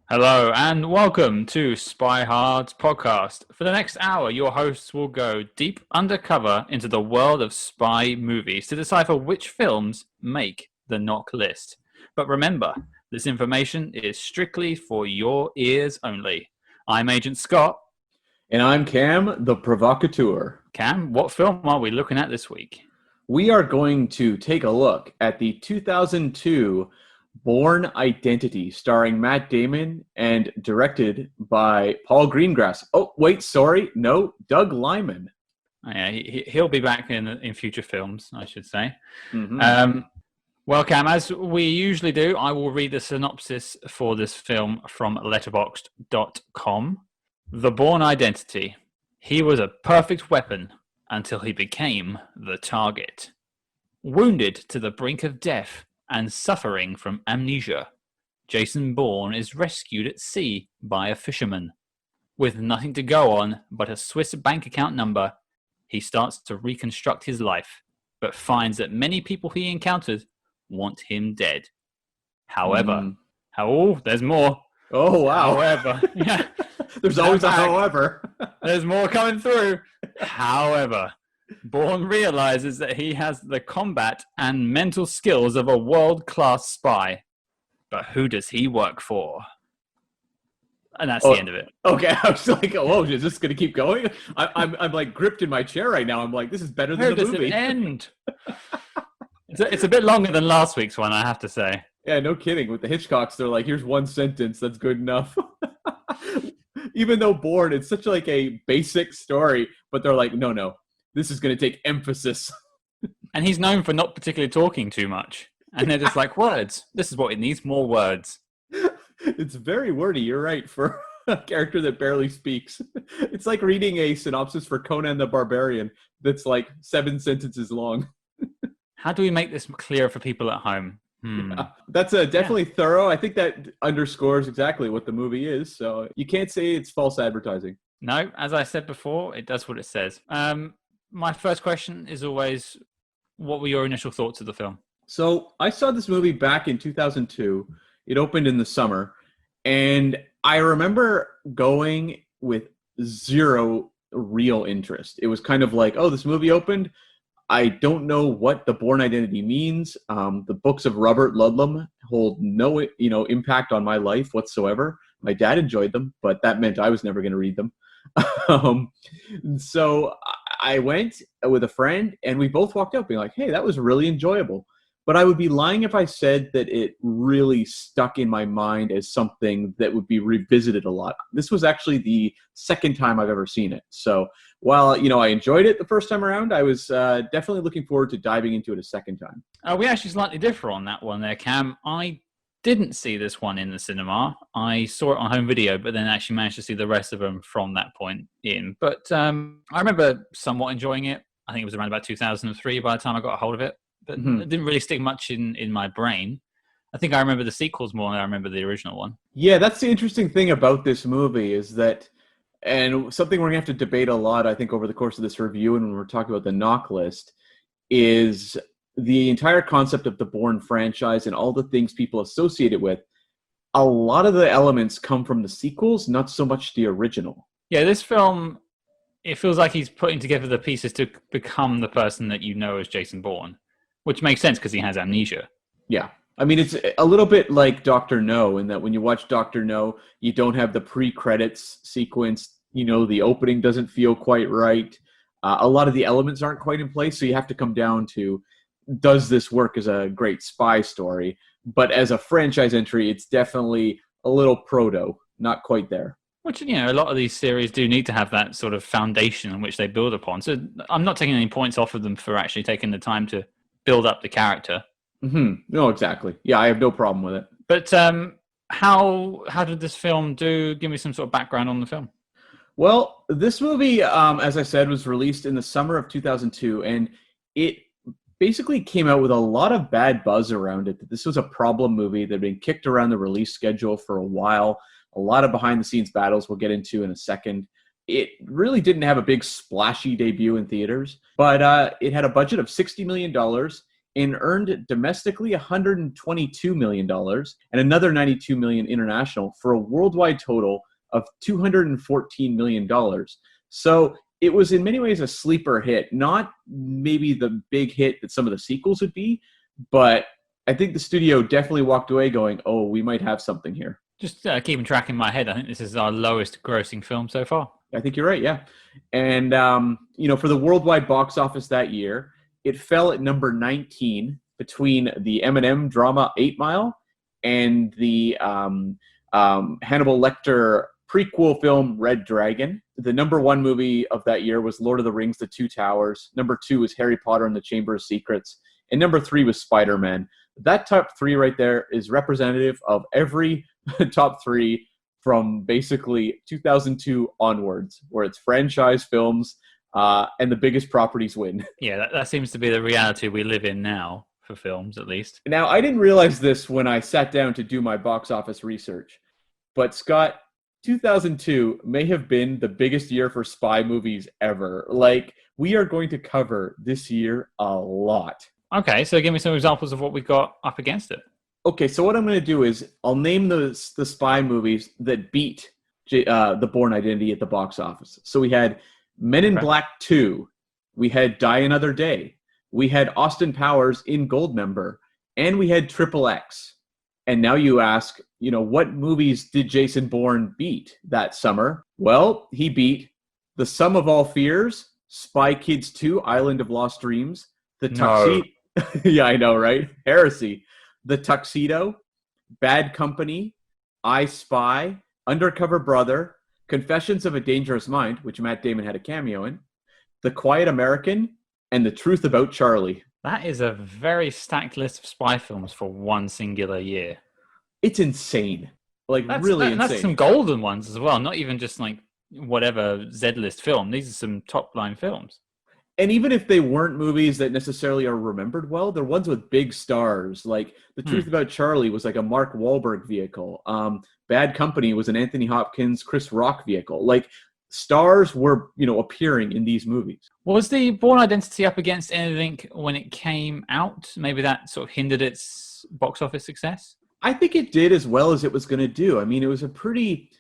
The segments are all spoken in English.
Hello and welcome to SpyHards podcast. For the next hour, your hosts will go deep undercover into the world of spy movies to decipher which films make the NOC List. But remember, this information is strictly for your ears only. I'm Agent Scott. And I'm Cam, the provocateur. Cam, what film are we looking at this week? We are going to take a look at the 2002 Bourne Identity, starring Matt Damon and directed by Paul Greengrass. Oh, wait, sorry. No, Doug Liman. Oh, yeah, he'll be back in future films, I should say. Mm-hmm. Well, Cam, as we usually do, I will read the synopsis for this film from letterboxd.com. The Bourne Identity. He was a perfect weapon until he became the target. Wounded to the brink of death and suffering from amnesia, Jason Bourne is rescued at sea by a fisherman. With nothing to go on but a Swiss bank account number, he starts to reconstruct his life, but finds that many people he encounters want him dead. However, there's more. Oh, wow. However, yeah. There's always a however. There's more coming through. However, Bourne realizes that he has the combat and mental skills of a world-class spy. But who does he work for? And that's the end of it. Okay, I was like, oh, is this going to keep going? I'm like gripped in my chair right now. I'm like, this is better than the movie. Where does it end? It's a bit longer than last week's one, I have to say. Yeah, no kidding. With the Hitchcocks, they're like, here's one sentence. That's good enough. Even though Bourne, it's such like a basic story, but they're like, no. This is going to take emphasis. And he's known for not particularly talking too much. And they're just like, words. This is what it needs, more words. It's very wordy, you're right, for a character that barely speaks. It's like reading a synopsis for Conan the Barbarian that's like 7 sentences long. How do we make this clear for people at home? Yeah, that's definitely thorough. I think that underscores exactly what the movie is. So you can't say it's false advertising. No, as I said before, it does what it says. My first question is always, what were your initial thoughts of the film? So I saw this movie back in 2002. It opened in the summer. And I remember going with zero real interest. It was kind of like, oh, this movie opened. I don't know what the Bourne Identity means. The books of Robert Ludlum hold no, impact on my life whatsoever. My dad enjoyed them, but that meant I was never going to read them. So I went with a friend, and we both walked out being like, hey, that was really enjoyable. But I would be lying if I said that it really stuck in my mind as something that would be revisited a lot. This was actually the second time I've ever seen it. So while, I enjoyed it the first time around, I was definitely looking forward to diving into it a second time. We actually slightly differ on that one there, Cam. I didn't see this one in the cinema. I saw it on home video, but then actually managed to see the rest of them from that point in. But I remember somewhat enjoying it. I think it was around about 2003 by the time I got a hold of it. But it didn't really stick much in my brain. I think I remember the sequels more than I remember the original one. Yeah, that's the interesting thing about this movie is that, and something we're going to have to debate a lot, I think, over the course of this review and when we're talking about the NOC list, is the entire concept of the Bourne franchise and all the things people associate it with. A lot of the elements come from the sequels, not so much the original. Yeah, this film, it feels like he's putting together the pieces to become the person that you know as Jason Bourne. Which makes sense because he has amnesia. Yeah. I mean, it's a little bit like Dr. No in that when you watch Dr. No, you don't have the pre-credits sequence. The opening doesn't feel quite right. A lot of the elements aren't quite in place, so you have to come down to, does this work as a great spy story? But as a franchise entry, it's definitely a little proto, not quite there. Which, a lot of these series do need to have that sort of foundation on which they build upon. So I'm not taking any points off of them for actually taking the time to build up the character. No, exactly. Yeah, I have no problem with it. But how did this film do? Give me some sort of background on the film. Well, this movie, as I said, was released in the summer of 2002, and it basically came out with a lot of bad buzz around it. This was a problem movie that had been kicked around the release schedule for a while. A lot of behind-the-scenes battles we'll get into in a second. it really didn't have a big splashy debut in theaters, but it had a budget of $60 million and earned domestically $122 million and another $92 million international for a worldwide total of $214 million. So it was in many ways a sleeper hit, not maybe the big hit that some of the sequels would be, but I think the studio definitely walked away going, oh, we might have something here. Just keeping track in my head, I think this is our lowest grossing film so far. I think you're right, yeah. And, for the worldwide box office that year, it fell at number 19 between the Eminem drama 8 Mile and the Hannibal Lecter prequel film Red Dragon. The number 1 movie of that year was Lord of the Rings, The Two Towers. Number 2 was Harry Potter and the Chamber of Secrets. And number 3 was Spider-Man. That top 3 right there is representative of every top 3 from basically 2002 onwards, where it's franchise films and the biggest properties win. Yeah, that seems to be the reality we live in now, for films at least. Now, I didn't realize this when I sat down to do my box office research, but Scott, 2002 may have been the biggest year for spy movies ever. Like, we are going to cover this year a lot. Okay, so give me some examples of what we got up against it. Okay, so what I'm going to do is I'll name the spy movies that beat the Bourne Identity at the box office. So we had Men in Black 2. We had Die Another Day. We had Austin Powers in Goldmember. And we had Triple X. And now you ask, what movies did Jason Bourne beat that summer? Well, he beat The Sum of All Fears, Spy Kids 2, Island of Lost Dreams, The Tuxedo. No. Yeah, I know, right? Heresy. The Tuxedo, Bad Company, I Spy, Undercover Brother, Confessions of a Dangerous Mind, which Matt Damon had a cameo in, The Quiet American, and The Truth About Charlie. That is a very stacked list of spy films for one singular year. It's insane. Really insane. That's some golden ones as well, not even just like whatever Z-list film. These are some top-line films. And even if they weren't movies that necessarily are remembered well, they're ones with big stars. Like The Truth About Charlie was like a Mark Wahlberg vehicle. Bad Company was an Anthony Hopkins, Chris Rock vehicle. Like, stars were, appearing in these movies. Was the Bourne Identity up against anything when it came out? Maybe that sort of hindered its box office success? I think it did as well as it was going to do. I mean, it was a pretty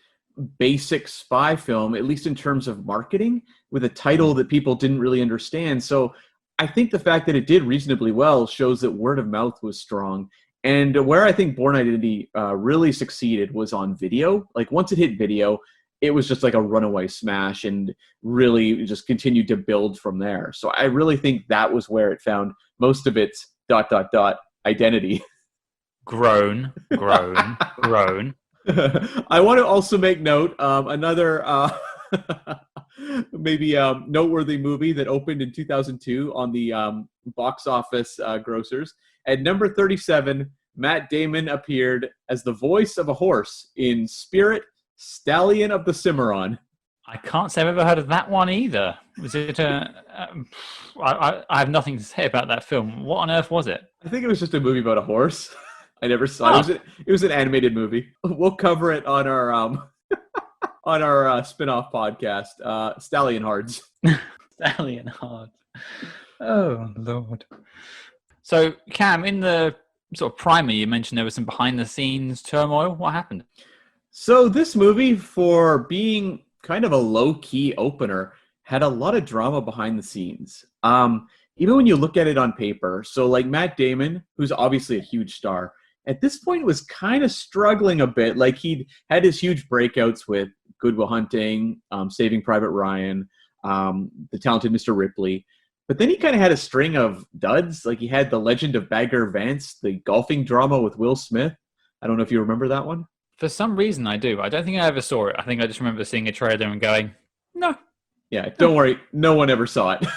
basic spy film, at least in terms of marketing, with a title that people didn't really understand. So I think the fact that it did reasonably well shows that word of mouth was strong. And where I think Bourne Identity really succeeded was on video. Like, once it hit video, it was just like a runaway smash and really just continued to build from there. So I really think that was where it found most of its ... identity. Grown. I want to also make note another maybe noteworthy movie that opened in 2002 on the box office grossers. At number 37, Matt Damon appeared as the voice of a horse in Spirit, Stallion of the Cimarron. I can't say I've ever heard of that one either. Was it I have nothing to say about that film. What on earth was it? I think it was just a movie about a horse. I never saw it. It was an animated movie. We'll cover it on our on our spin-off podcast, Stallion Hards. Stallion Hards. Oh, Lord. So, Cam, in the sort of primer, you mentioned there was some behind-the-scenes turmoil. What happened? So this movie, for being kind of a low-key opener, had a lot of drama behind the scenes. Even when you look at it on paper, so like Matt Damon, who's obviously a huge star, at this point was kind of struggling a bit. Like, he'd had his huge breakouts with Good Will Hunting, Saving Private Ryan, The Talented Mr. Ripley. But then he kind of had a string of duds. Like, he had The Legend of Bagger Vance, the golfing drama with Will Smith. I don't know if you remember that one. For some reason, I do. I don't think I ever saw it. I think I just remember seeing a trailer and going, no. Yeah, don't worry. No one ever saw it.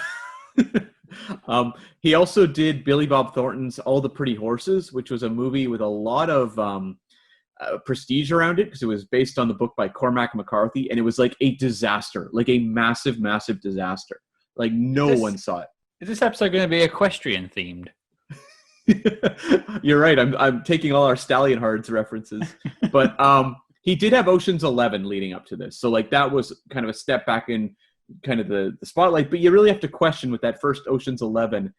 He also did Billy Bob Thornton's All the Pretty Horses, which was a movie with a lot of prestige around it because it was based on the book by Cormac McCarthy, and it was like a disaster, like a massive, massive disaster. Like, no one saw it. Is this episode going to be equestrian themed? You're right. I'm taking all our Stallion Hards references, but He did have Ocean's 11 leading up to this. So like that was kind of a step back in kind of the spotlight. But you really have to question with that first Ocean's 11,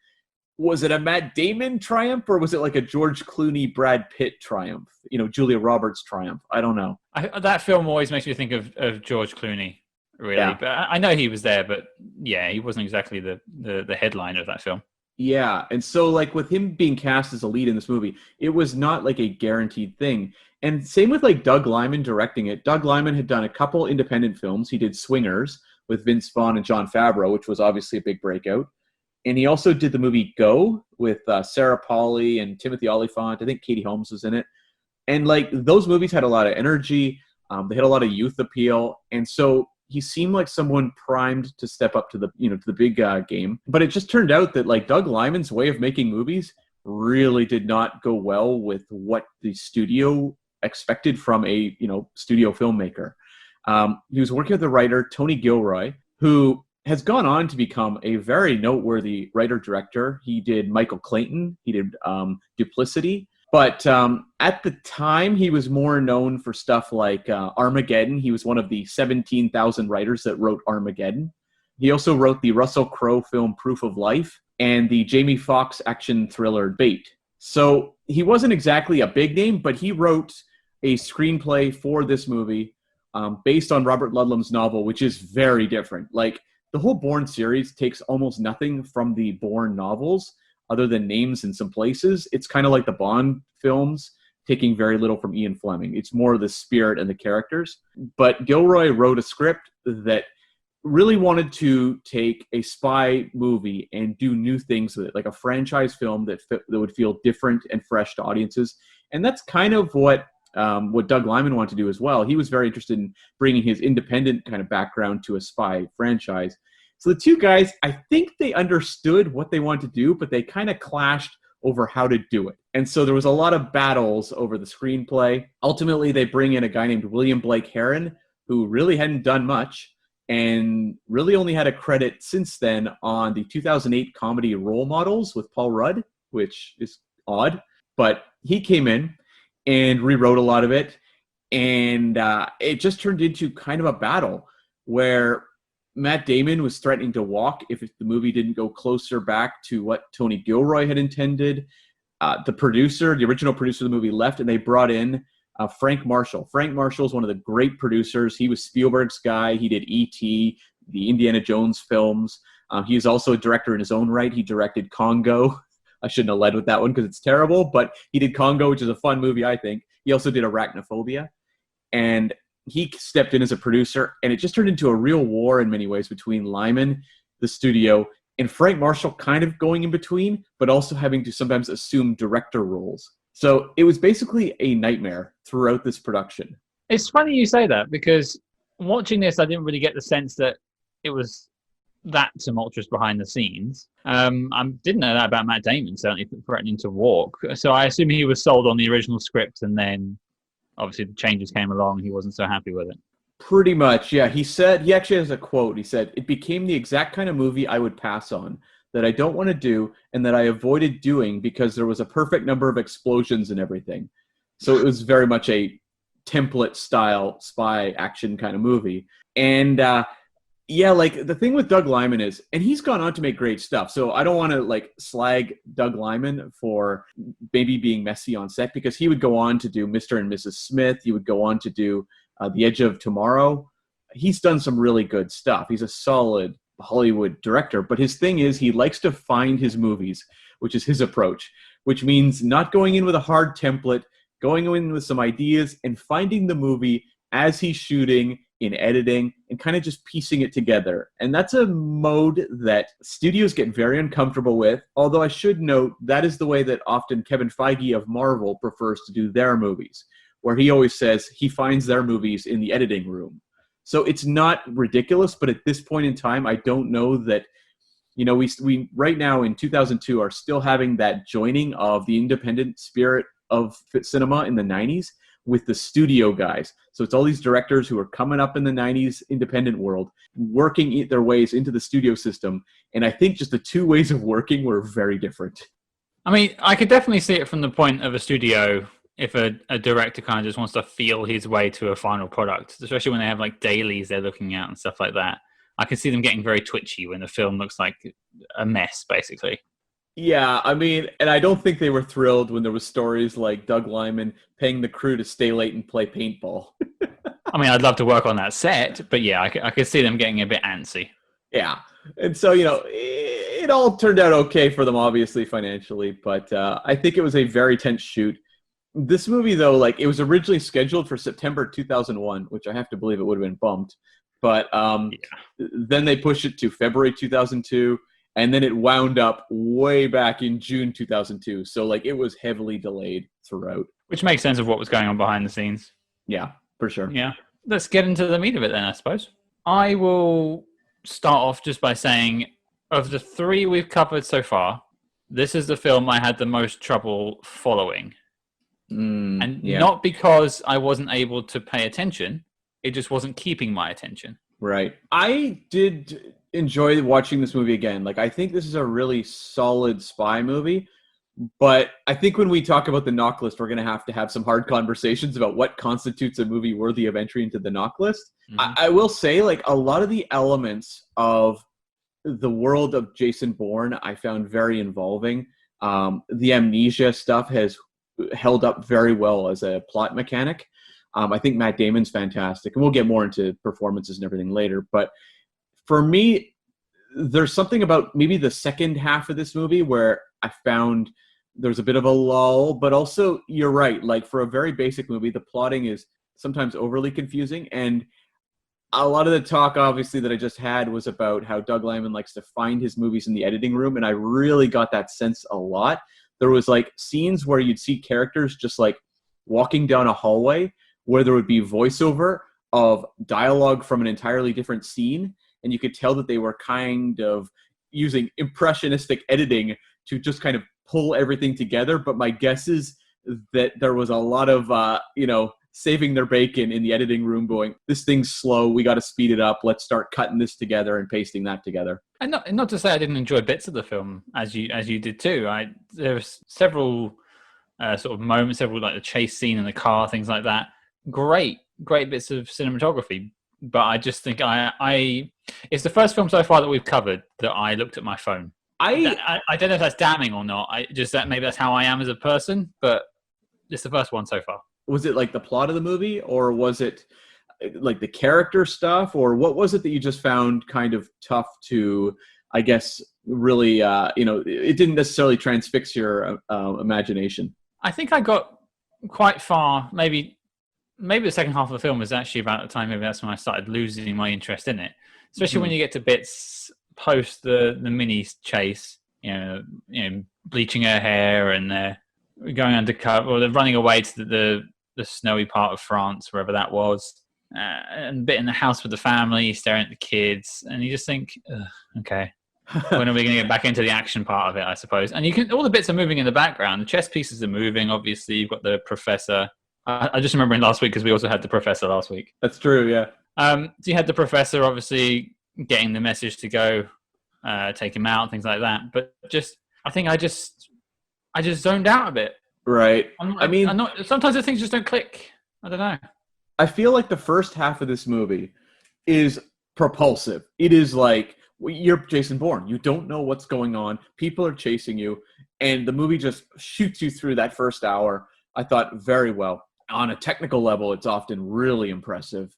was it a Matt Damon triumph or was it like a George Clooney, Brad Pitt triumph? You know, Julia Roberts triumph. I don't know. That film always makes me think of George Clooney, really. Yeah. But I know he was there, but yeah, he wasn't exactly the headline of that film. Yeah, and so like with him being cast as a lead in this movie, it was not like a guaranteed thing. And same with like Doug Liman directing it. Doug Liman had done a couple independent films. He did Swingers with Vince Vaughn and Jon Favreau, which was obviously a big breakout. And he also did the movie Go with Sarah Polley and Timothy Olyphant. I think Katie Holmes was in it. And like those movies had a lot of energy. They had a lot of youth appeal. And so he seemed like someone primed to step up to the, to the big game. But it just turned out that like Doug Liman's way of making movies really did not go well with what the studio expected from a, studio filmmaker. He was working with the writer, Tony Gilroy, who has gone on to become a very noteworthy writer-director. He did Michael Clayton. He did Duplicity. But at the time, he was more known for stuff like Armageddon. He was one of the 17,000 writers that wrote Armageddon. He also wrote the Russell Crowe film Proof of Life and the Jamie Foxx action thriller Bait. So he wasn't exactly a big name, but he wrote a screenplay for this movie based on Robert Ludlum's novel, which is very different. Like, the whole Bourne series takes almost nothing from the Bourne novels, other than names in some places. It's kind of like the Bond films, taking very little from Ian Fleming. It's more the spirit and the characters. But Gilroy wrote a script that really wanted to take a spy movie and do new things with it, like a franchise film that would feel different and fresh to audiences. And that's kind of what Doug Liman wanted to do as well. He was very interested in bringing his independent kind of background to a spy franchise. So the two guys, I think they understood what they wanted to do, but they kind of clashed over how to do it. And so there was a lot of battles over the screenplay. Ultimately, they bring in a guy named William Blake Herron, who really hadn't done much and really only had a credit since then on the 2008 comedy Role Models with Paul Rudd, which is odd. But he came in and rewrote a lot of it. And it just turned into kind of a battle where Matt Damon was threatening to walk if the movie didn't go closer back to what Tony Gilroy had intended. The original producer of the movie left, and they brought in Frank Marshall. Frank Marshall is one of the great producers. He was Spielberg's guy. He did E.T., the Indiana Jones films. He is also a director in his own right. He directed Congo. I shouldn't have led with that one because it's terrible, but he did Congo, which is a fun movie, I think. He also did Arachnophobia. And he stepped in as a producer, and it just turned into a real war in many ways between Liman, the studio, and Frank Marshall kind of going in between, but also having to sometimes assume director roles. So it was basically a nightmare throughout this production. It's funny you say that, because watching this, I didn't really get the sense that it was that tumultuous behind the scenes. I didn't know that about Matt Damon, certainly threatening to walk. So I assume he was sold on the original script, and then obviously the changes came along. He wasn't so happy with it. Pretty much, yeah. He actually has a quote. He said, "It became the exact kind of movie I would pass on, that I don't want to do, and that I avoided doing because there was a perfect number of explosions and everything." So it was very much a template-style spy action kind of movie. And yeah, like the thing with Doug Liman is, and he's gone on to make great stuff. So I don't want to like slag Doug Liman for maybe being messy on set, because he would go on to do Mr. and Mrs. Smith. He would go on to do The Edge of Tomorrow. He's done some really good stuff. He's a solid Hollywood director, but his thing is he likes to find his movies, which is his approach, which means not going in with a hard template, going in with some ideas and finding the movie as he's shooting, in editing, and kind of just piecing it together. And that's a mode that studios get very uncomfortable with, although I should note that is the way that often Kevin Feige of Marvel prefers to do their movies, where he always says he finds their movies in the editing room. So it's not ridiculous, but at this point in time, I don't know that, we right now in 2002 are still having that joining of the independent spirit of cinema in the 90s with the studio guys. So it's all these directors who are coming up in the 90s independent world, working their ways into the studio system. And I think just the two ways of working were very different. I mean, I could definitely see it from the point of a studio if a director kind of just wants to feel his way to a final product, especially when they have like dailies they're looking at and stuff like that. I can see them getting very twitchy when the film looks like a mess, basically. Yeah, I mean, and I don't think they were thrilled when there was stories like Doug Liman paying the crew to stay late and play paintball. I mean, I'd love to work on that set, but yeah, I could see them getting a bit antsy. Yeah, and so, it all turned out okay for them, obviously, financially, but I think it was a very tense shoot. This movie, though, like, it was originally scheduled for September 2001, which I have to believe it would have been bumped, but then they pushed it to February 2002, and then it wound up way back in June 2002. So, like, it was heavily delayed throughout. Which makes sense of what was going on behind the scenes. Yeah, for sure. Yeah. Let's get into the meat of it then, I suppose. I will start off just by saying, of the three we've covered so far, this is the film I had the most trouble following. Not because I wasn't able to pay attention. It just wasn't keeping my attention. Right. I did enjoy watching this movie again. Like, I think this is a really solid spy movie, but I think when we talk about the NOC list, we're going to have some hard conversations about what constitutes a movie worthy of entry into the NOC list. Mm-hmm. I will say, like, a lot of the elements of the world of Jason Bourne I found very involving. The amnesia stuff has held up very well as a plot mechanic. I think Matt Damon's fantastic, and we'll get more into performances and everything later. But for me, there's something about maybe the second half of this movie where I found there's a bit of a lull, but also you're right. Like, for a very basic movie, the plotting is sometimes overly confusing. And a lot of the talk, obviously, that I just had was about how Doug Liman likes to find his movies in the editing room. And I really got that sense a lot. There was like scenes where you'd see characters just like walking down a hallway where there would be voiceover of dialogue from an entirely different scene. And you could tell that they were kind of using impressionistic editing to just kind of pull everything together. But my guess is that there was a lot of, saving their bacon in the editing room going, this thing's slow, we got to speed it up, let's start cutting this together and pasting that together. And not to say I didn't enjoy bits of the film, as you did too. There were several sort of moments, several like the chase scene in the car, things like that. Great bits of cinematography. But I just think it's the first film so far that we've covered that I looked at my phone. I don't know if that's damning or not. Maybe that's how I am as a person, but it's the first one so far. Was it like the plot of the movie, or was it like the character stuff, or what was it that you just found kind of tough to, I guess, really, it didn't necessarily transfix your imagination? I think I got quite far. Maybe the second half of the film was actually about the time. Maybe that's when I started losing my interest in it, especially when you get to bits post the mini chase. Bleaching her hair and they're going undercover, or they're running away to the snowy part of France, wherever that was, and a bit in the house with the family, staring at the kids, and you just think, okay, when are we going to get back into the action part of it, I suppose? And all the bits are moving in the background. The chess pieces are moving, obviously. You've got the professor. I just remember last week, because we also had the professor last week. That's true, yeah. So you had the professor, obviously, getting the message to go take him out, things like that. But I think I just zoned out a bit. Right. Sometimes the things just don't click. I don't know. I feel like the first half of this movie is propulsive. It is like, you're Jason Bourne. You don't know what's going on. People are chasing you. And the movie just shoots you through that first hour, I thought, very well. On a technical level, it's often really impressive.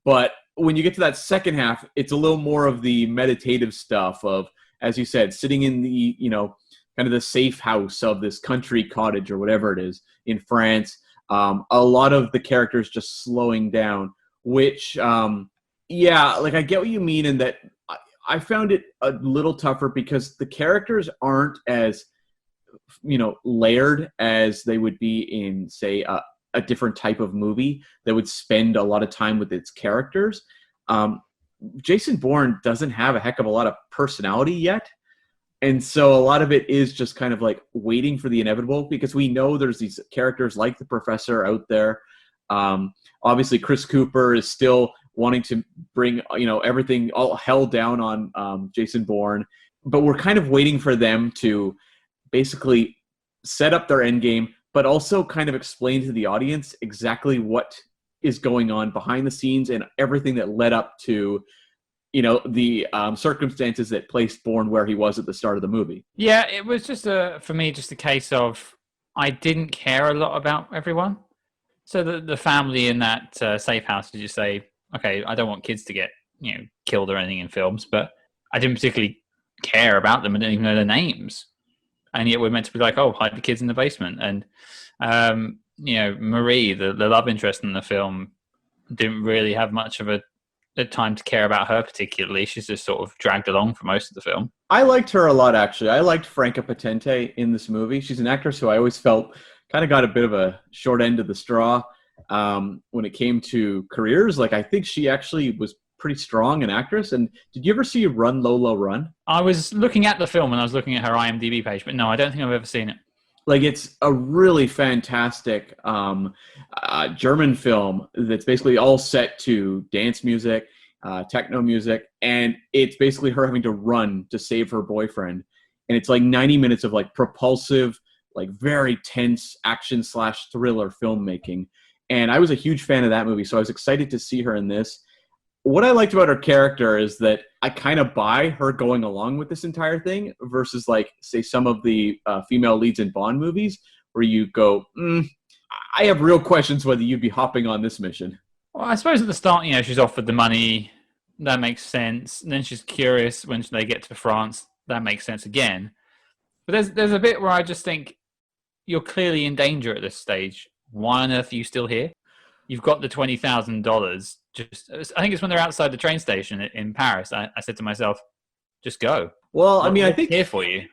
But when you get to that second half, it's a little more of the meditative stuff of, as you said, sitting in the, kind of the safe house of this country cottage or whatever it is in France. A lot of the characters just slowing down, which, I get what you mean in that I found it a little tougher because the characters aren't as, layered as they would be in, say, a different type of movie that would spend a lot of time with its characters. Jason Bourne doesn't have a heck of a lot of personality yet. And so a lot of it is just kind of like waiting for the inevitable, because we know there's these characters like the professor out there. Obviously, Chris Cooper is still wanting to bring, everything, all hell down on Jason Bourne. But we're kind of waiting for them to basically set up their end game, but also kind of explain to the audience exactly what is going on behind the scenes and everything that led up to, the circumstances that placed Bourne where he was at the start of the movie. Yeah, it was just for me, just a case of I didn't care a lot about everyone. So the family in that safe house, did you say, okay, I don't want kids to get killed or anything in films, but I didn't particularly care about them. I didn't even know their names. And yet we're meant to be like, oh, hide the kids in the basement. And, Marie, the love interest in the film, didn't really have much of a time to care about her particularly. She's just sort of dragged along for most of the film. I liked her a lot, actually. I liked Franka Potente in this movie. She's an actress who I always felt kind of got a bit of a short end of the straw when it came to careers. Like, I think she actually was pretty strong an actress. And did you ever see Run Lola Run? I was looking at the film and I was looking at her IMDb page, but no, I don't think I've ever seen it. Like, it's a really fantastic German film that's basically all set to dance music, techno music, and it's basically her having to run to save her boyfriend. And it's like 90 minutes of like propulsive, like very tense action/thriller filmmaking. And I was a huge fan of that movie, so I was excited to see her in this. What I liked about her character is that I kind of buy her going along with this entire thing versus, like, say, some of the female leads in Bond movies where you go, I have real questions whether you'd be hopping on this mission. Well, I suppose at the start, she's offered the money. That makes sense. And then she's curious when they get to France. That makes sense again. But there's a bit where I just think you're clearly in danger at this stage. Why on earth are you still here? You've got the $20,000. I think it's when they're outside the train station in Paris. I said to myself, just go. Well, I mean, I think here for you.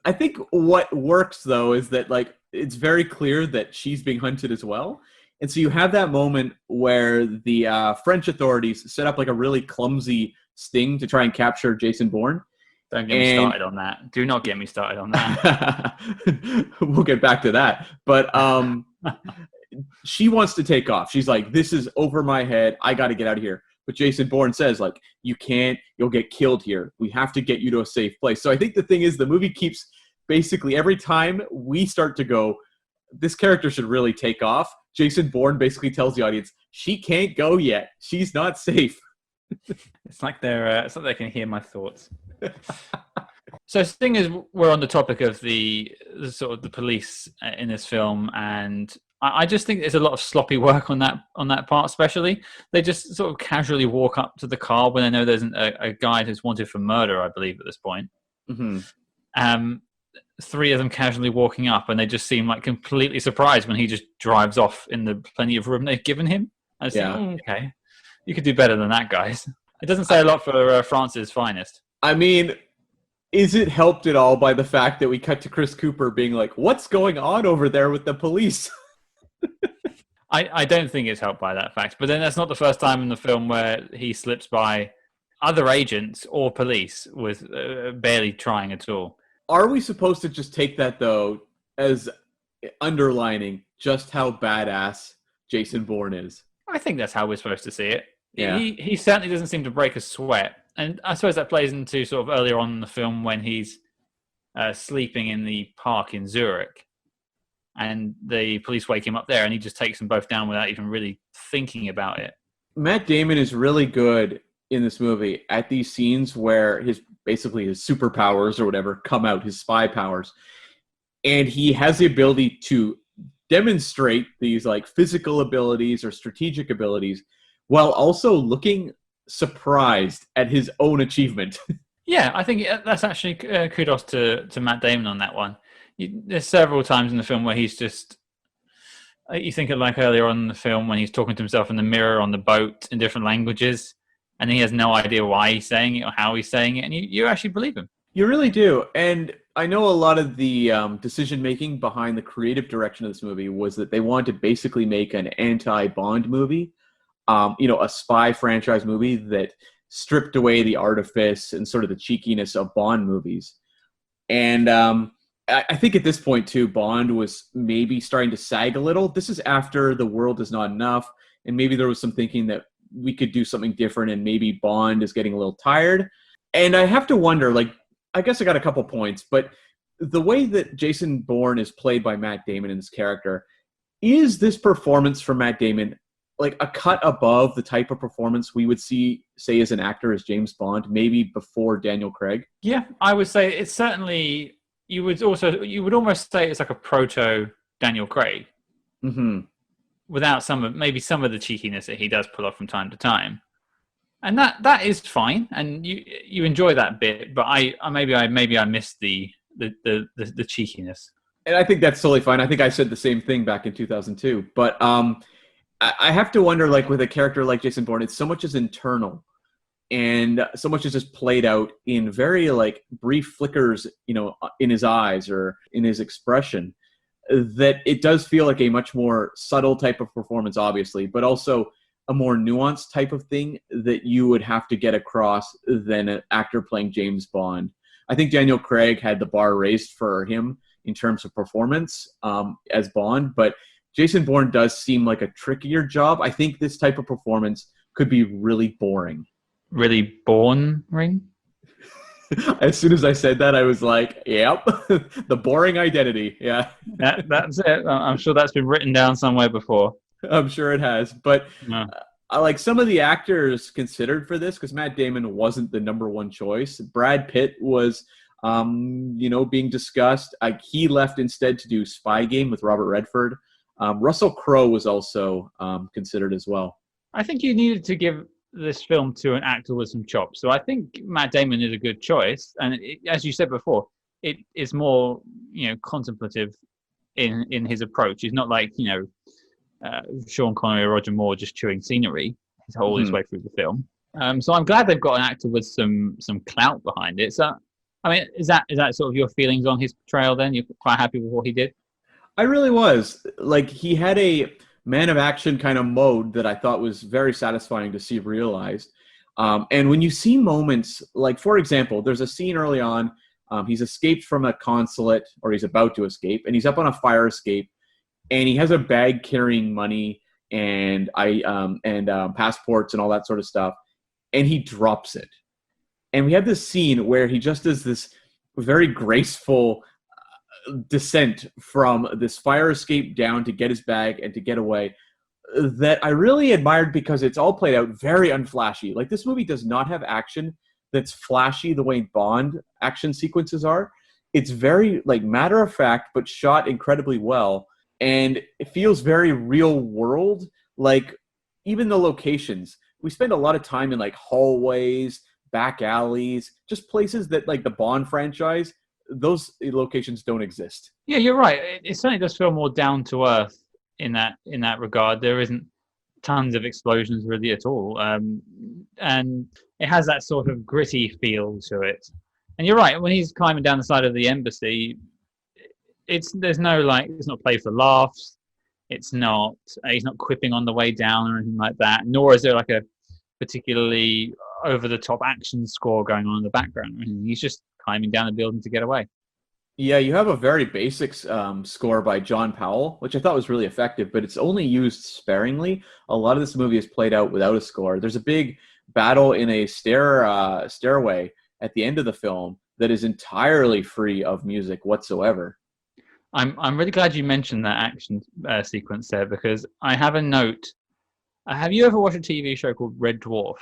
I think what works though is that, like, it's very clear that she's being hunted as well. And so you have that moment where the French authorities set up like a really clumsy sting to try and capture Jason Bourne. Don't get me started on that. Do not get me started on that. We'll get back to that. But she wants to take off. She's like, this is over my head. I got to get out of here. But Jason Bourne says, like, you can't. You'll get killed here. We have to get you to a safe place. So I think the thing is, the movie keeps basically every time we start to go, this character should really take off, Jason Bourne basically tells the audience, she can't go yet. She's not safe. It's like they can hear my thoughts. So the thing is, we're on the topic of the sort of the police in this film, and I just think there's a lot of sloppy work on that part. Especially, they just sort of casually walk up to the car when they know there's a guy who's wanted for murder, I believe, at this point. Mm-hmm. Three of them casually walking up, and they just seem like completely surprised when he just drives off in the plenty of room they've given him. I just think, okay, you could do better than that, guys. It doesn't say a lot for France's finest. I mean, is it helped at all by the fact that we cut to Chris Cooper being like, what's going on over there with the police? I don't think it's helped by that fact. But then that's not the first time in the film where he slips by other agents or police with barely trying at all. Are we supposed to just take that, though, as underlining just how badass Jason Bourne is? I think that's how we're supposed to see it. Yeah. He certainly doesn't seem to break a sweat. And I suppose that plays into sort of earlier on in the film when he's sleeping in the park in Zurich. And the police wake him up there and he just takes them both down without even really thinking about it. Matt Damon is really good in this movie at these scenes where his superpowers or whatever come out, his spy powers. And he has the ability to demonstrate these like physical abilities or strategic abilities while also looking surprised at his own achievement. Yeah, I think that's actually kudos to Matt Damon on that one. There's several times in the film where he's just, you think of like earlier on in the film when he's talking to himself in the mirror on the boat in different languages, and he has no idea why he's saying it or how he's saying it, and you actually believe him. You really do. And I know a lot of the decision-making behind the creative direction of this movie was that they wanted to basically make an anti-Bond movie, a spy franchise movie that stripped away the artifice and sort of the cheekiness of Bond movies. And I think at this point, too, Bond was maybe starting to sag a little. This is after The World Is Not Enough, and maybe there was some thinking that we could do something different, and maybe Bond is getting a little tired. And I have to wonder, like, I guess I got a couple points, but the way that Jason Bourne is played by Matt Damon in this character, is this performance from Matt Damon like a cut above the type of performance we would see, say, as an actor as James Bond, maybe before Daniel Craig? Yeah, I would say it's certainly. You would almost say it's like a proto Daniel Craig, without maybe some of the cheekiness that he does pull off from time to time, and that is fine, and you enjoy that bit. But I missed the cheekiness. And I think that's totally fine. I think I said the same thing back in 2002. But I have to wonder, like with a character like Jason Bourne, it's so much is internal, and so much is just played out in very like brief flickers, in his eyes or in his expression, that it does feel like a much more subtle type of performance, obviously, but also a more nuanced type of thing that you would have to get across than an actor playing James Bond. I think Daniel Craig had the bar raised for him in terms of performance as Bond, but Jason Bourne does seem like a trickier job. I think this type of performance could be really boring. Really boring? As soon as I said that, I was like, yep, the boring identity. Yeah. That's it. I'm sure that's been written down somewhere before. I'm sure it has. But I like some of the actors considered for this, because Matt Damon wasn't the number one choice. Brad Pitt was, being discussed. He left instead to do Spy Game with Robert Redford. Russell Crowe was also considered as well. I think you needed to give this film to an actor with some chops. So I think Matt Damon is a good choice. And as you said before, it is more, contemplative in his approach. He's not like, Sean Connery or Roger Moore just chewing scenery his way through the film. So I'm glad they've got an actor with some clout behind it. So, I mean, is that sort of your feelings on his portrayal then? You're quite happy with what he did? I really was. Like, he had a man of action kind of mode that I thought was very satisfying to see realized. And when you see moments, like, for example, there's a scene early on, he's escaped from a consulate, or he's about to escape, and he's up on a fire escape, and he has a bag carrying money and passports and all that sort of stuff, and he drops it. And we have this scene where he just does this very graceful descent from this fire escape down to get his bag and to get away, that I really admired, because it's all played out very unflashy. Like, this movie does not have action that's flashy the way Bond action sequences are. It's very like matter of fact, but shot incredibly well, and it feels very real world. Like, even the locations, we spend a lot of time in like hallways, back alleys, just places that, like the Bond franchise, those locations don't exist. Yeah, you're right. It certainly does feel more down to earth in that regard. There isn't tons of explosions really at all, and it has that sort of gritty feel to it. And you're right, when he's climbing down the side of the embassy, it's not played for laughs. It's not he's not quipping on the way down or anything like that. Nor is there like a particularly over the top action score going on in the background. He's just climbing down the building to get away. Yeah, you have a very basic score by John Powell, which I thought was really effective, but it's only used sparingly. A lot of this movie is played out without a score. There's a big battle in a stairway at the end of the film that is entirely free of music whatsoever. I'm really glad you mentioned that action sequence there, because I have a note. Have you ever watched a TV show called Red Dwarf?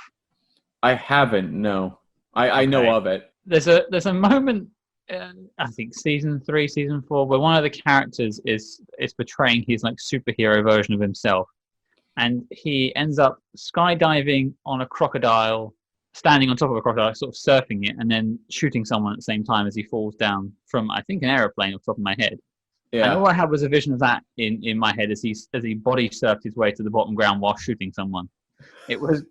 I haven't, no. I know of it. There's a moment, I think season 3, season 4, where one of the characters is portraying his like superhero version of himself, and he ends up skydiving on a crocodile, standing on top of a crocodile, sort of surfing it, and then shooting someone at the same time as he falls down from, I think, an aeroplane off the top of my head. Yeah. And all I had was a vision of that in my head as he body surfed his way to the bottom ground while shooting someone. It was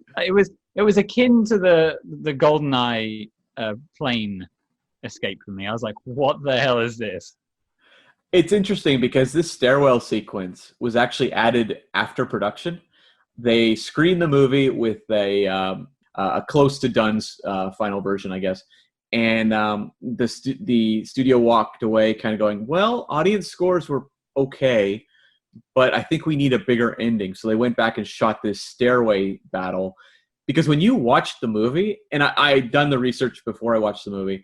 akin to the GoldenEye plane escape for me. I was like, what the hell is this? It's interesting because this stairwell sequence was actually added after production. They screened the movie with a close to done's final version, I guess. And the studio walked away kind of going, well, audience scores were okay, but I think we need a bigger ending. So they went back and shot this stairway battle. Because when you watch the movie, and I'd done the research before I watched the movie,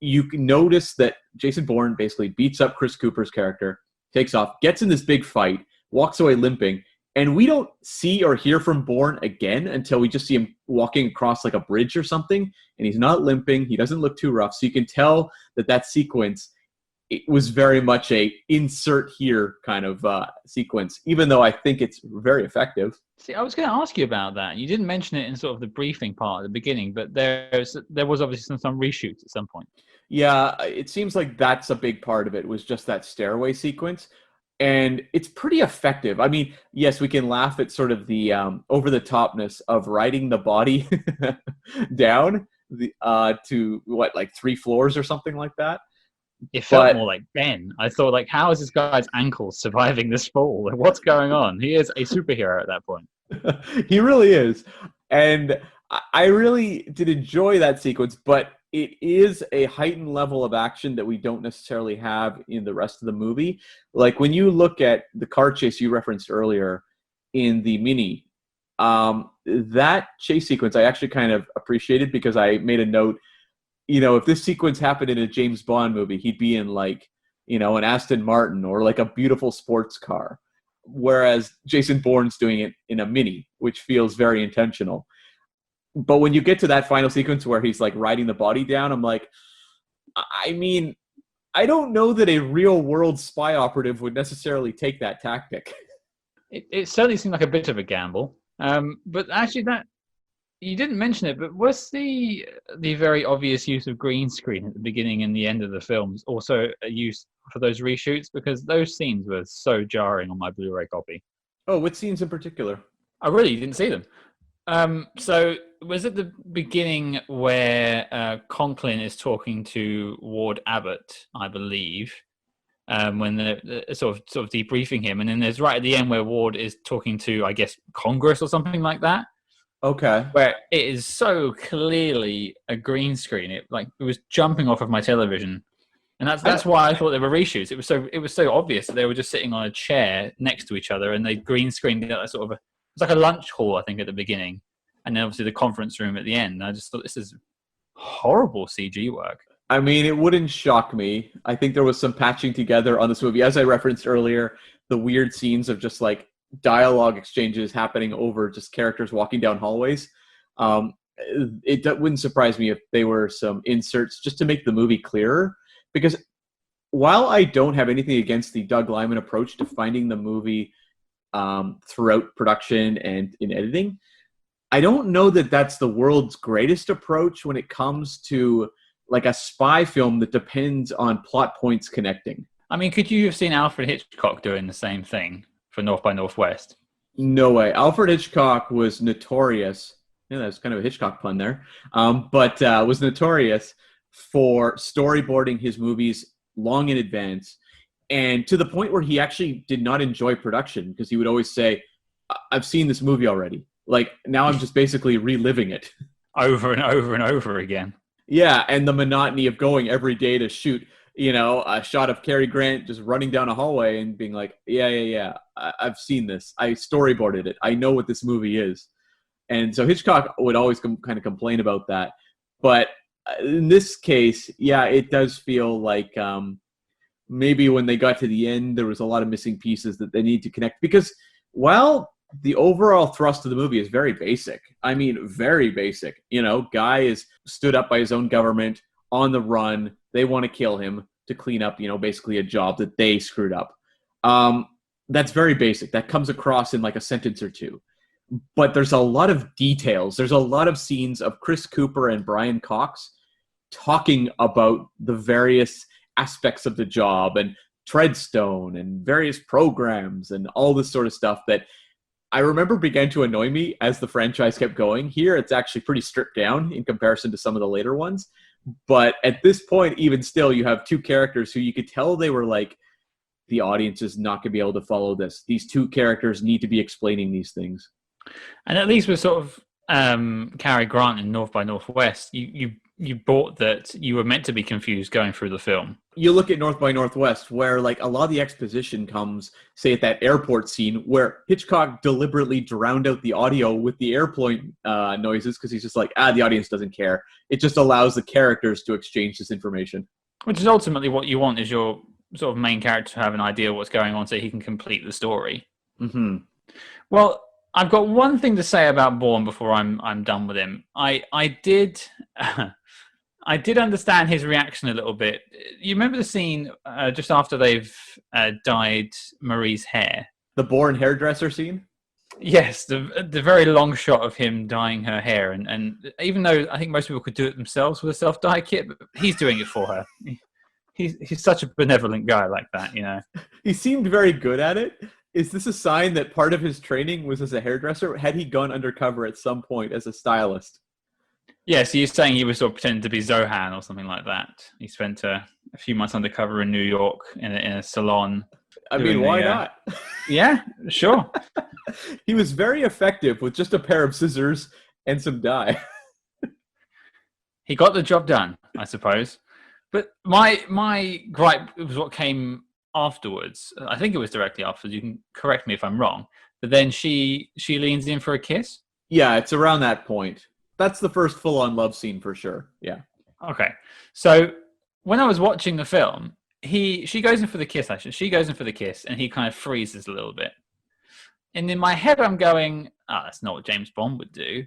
you can notice that Jason Bourne basically beats up Chris Cooper's character, takes off, gets in this big fight, walks away limping, and we don't see or hear from Bourne again until we just see him walking across like a bridge or something, and he's not limping, he doesn't look too rough, so you can tell that sequence, it was very much a insert here kind of sequence, even though I think it's very effective. See, I was going to ask you about that. You didn't mention it in sort of the briefing part at the beginning, but there was obviously some reshoots at some point. Yeah, it seems like that's a big part of it, was just that stairway sequence. And it's pretty effective. I mean, yes, we can laugh at sort of the over-the-topness of riding the body down to, what, like 3 floors or something like that? It felt more like Ben. I thought, like, how is this guy's ankle surviving this fall? Like, what's going on? He is a superhero at that point. He really is. And I really did enjoy that sequence, but it is a heightened level of action that we don't necessarily have in the rest of the movie. Like, when you look at the car chase you referenced earlier in the Mini, that chase sequence I actually kind of appreciated, because I made a note, if this sequence happened in a James Bond movie, he'd be in like, an Aston Martin or like a beautiful sports car. Whereas Jason Bourne's doing it in a Mini, which feels very intentional. But when you get to that final sequence where he's like riding the body down, I'm like, I mean, I don't know that a real world spy operative would necessarily take that tactic. It certainly seemed like a bit of a gamble. But actually that, you didn't mention it, but was the very obvious use of green screen at the beginning and the end of the films also a use for those reshoots? Because those scenes were so jarring on my Blu-ray copy. Oh, what scenes in particular? I really didn't see them. So was it the beginning where Conklin is talking to Ward Abbott, I believe, when they're sort of debriefing him, and then there's right at the end where Ward is talking to, I guess, Congress or something like that. Okay. Where it is so clearly a green screen. It was jumping off of my television. And that's why I thought they were reshoots. It was so obvious that they were just sitting on a chair next to each other, and they green screened it like sort of it's like a lunch hall, I think, at the beginning, and then obviously the conference room at the end. And I just thought, this is horrible CG work. I mean, it wouldn't shock me. I think there was some patching together on this movie, as I referenced earlier, the weird scenes of just like dialogue exchanges happening over just characters walking down hallways. It wouldn't surprise me if they were some inserts just to make the movie clearer, because while I don't have anything against the Doug Liman approach to finding the movie throughout production and in editing, I don't know that that's the world's greatest approach when it comes to like a spy film that depends on plot points connecting. I mean, could you have seen Alfred Hitchcock doing the same thing for North by Northwest? No way. Alfred Hitchcock was notorious. Yeah, that's kind of a Hitchcock pun there. But was notorious for storyboarding his movies long in advance, and to the point where he actually did not enjoy production, because he would always say, I've seen this movie already. Like, now I'm just basically reliving it. Over and over and over again. Yeah, and the monotony of going every day to shoot, a shot of Cary Grant just running down a hallway and being like, yeah, I've seen this. I storyboarded it. I know what this movie is. And so Hitchcock would always kind of complain about that. But in this case, yeah, it does feel like maybe when they got to the end, there was a lot of missing pieces that they need to connect. Because while the overall thrust of the movie is very basic, I mean, very basic. Guy is stood up by his own government, on the run. They want to kill him to clean up, basically a job that they screwed up. That's very basic. That comes across in like a sentence or two. But there's a lot of details. There's a lot of scenes of Chris Cooper and Brian Cox talking about the various aspects of the job and Treadstone and various programs and all this sort of stuff that I remember began to annoy me as the franchise kept going. Here, it's actually pretty stripped down in comparison to some of the later ones. But at this point, even still, you have two characters who you could tell they were like, the audience is not going to be able to follow this. These two characters need to be explaining these things. And at least with sort of Cary Grant in North by Northwest, you you bought that you were meant to be confused going through the film. You look at North by Northwest, where like a lot of the exposition comes, say, at that airport scene, where Hitchcock deliberately drowned out the audio with the airport noises because he's just like, the audience doesn't care. It just allows the characters to exchange this information. Which is ultimately what you want, is your sort of main character to have an idea of what's going on so he can complete the story. Mm-hmm. Well, I've got one thing to say about Bourne before I'm done with him. I did I did understand his reaction a little bit. You remember the scene just after they've dyed Marie's hair? The Bourne hairdresser scene? Yes, the very long shot of him dyeing her hair, and even though I think most people could do it themselves with a self-dye kit, but he's doing it for her. He's such a benevolent guy like that, you know. He seemed very good at it. Is this a sign that part of his training was as a hairdresser? Had he gone undercover at some point as a stylist? Yeah, so you're saying he was sort of pretending to be Zohan or something like that. He spent a few months undercover in New York in a salon. I mean, why not? Yeah, sure. He was very effective with just a pair of scissors and some dye. He got the job done, I suppose. But my gripe was what came afterwards. I think it was directly afterwards. You can correct me if I'm wrong. But then she leans in for a kiss? Yeah, it's around that point. That's the first full-on love scene for sure. Yeah. Okay. So when I was watching the film, she goes in for the kiss, actually. She goes in for the kiss, and he kind of freezes a little bit. And in my head, I'm going, that's not what James Bond would do.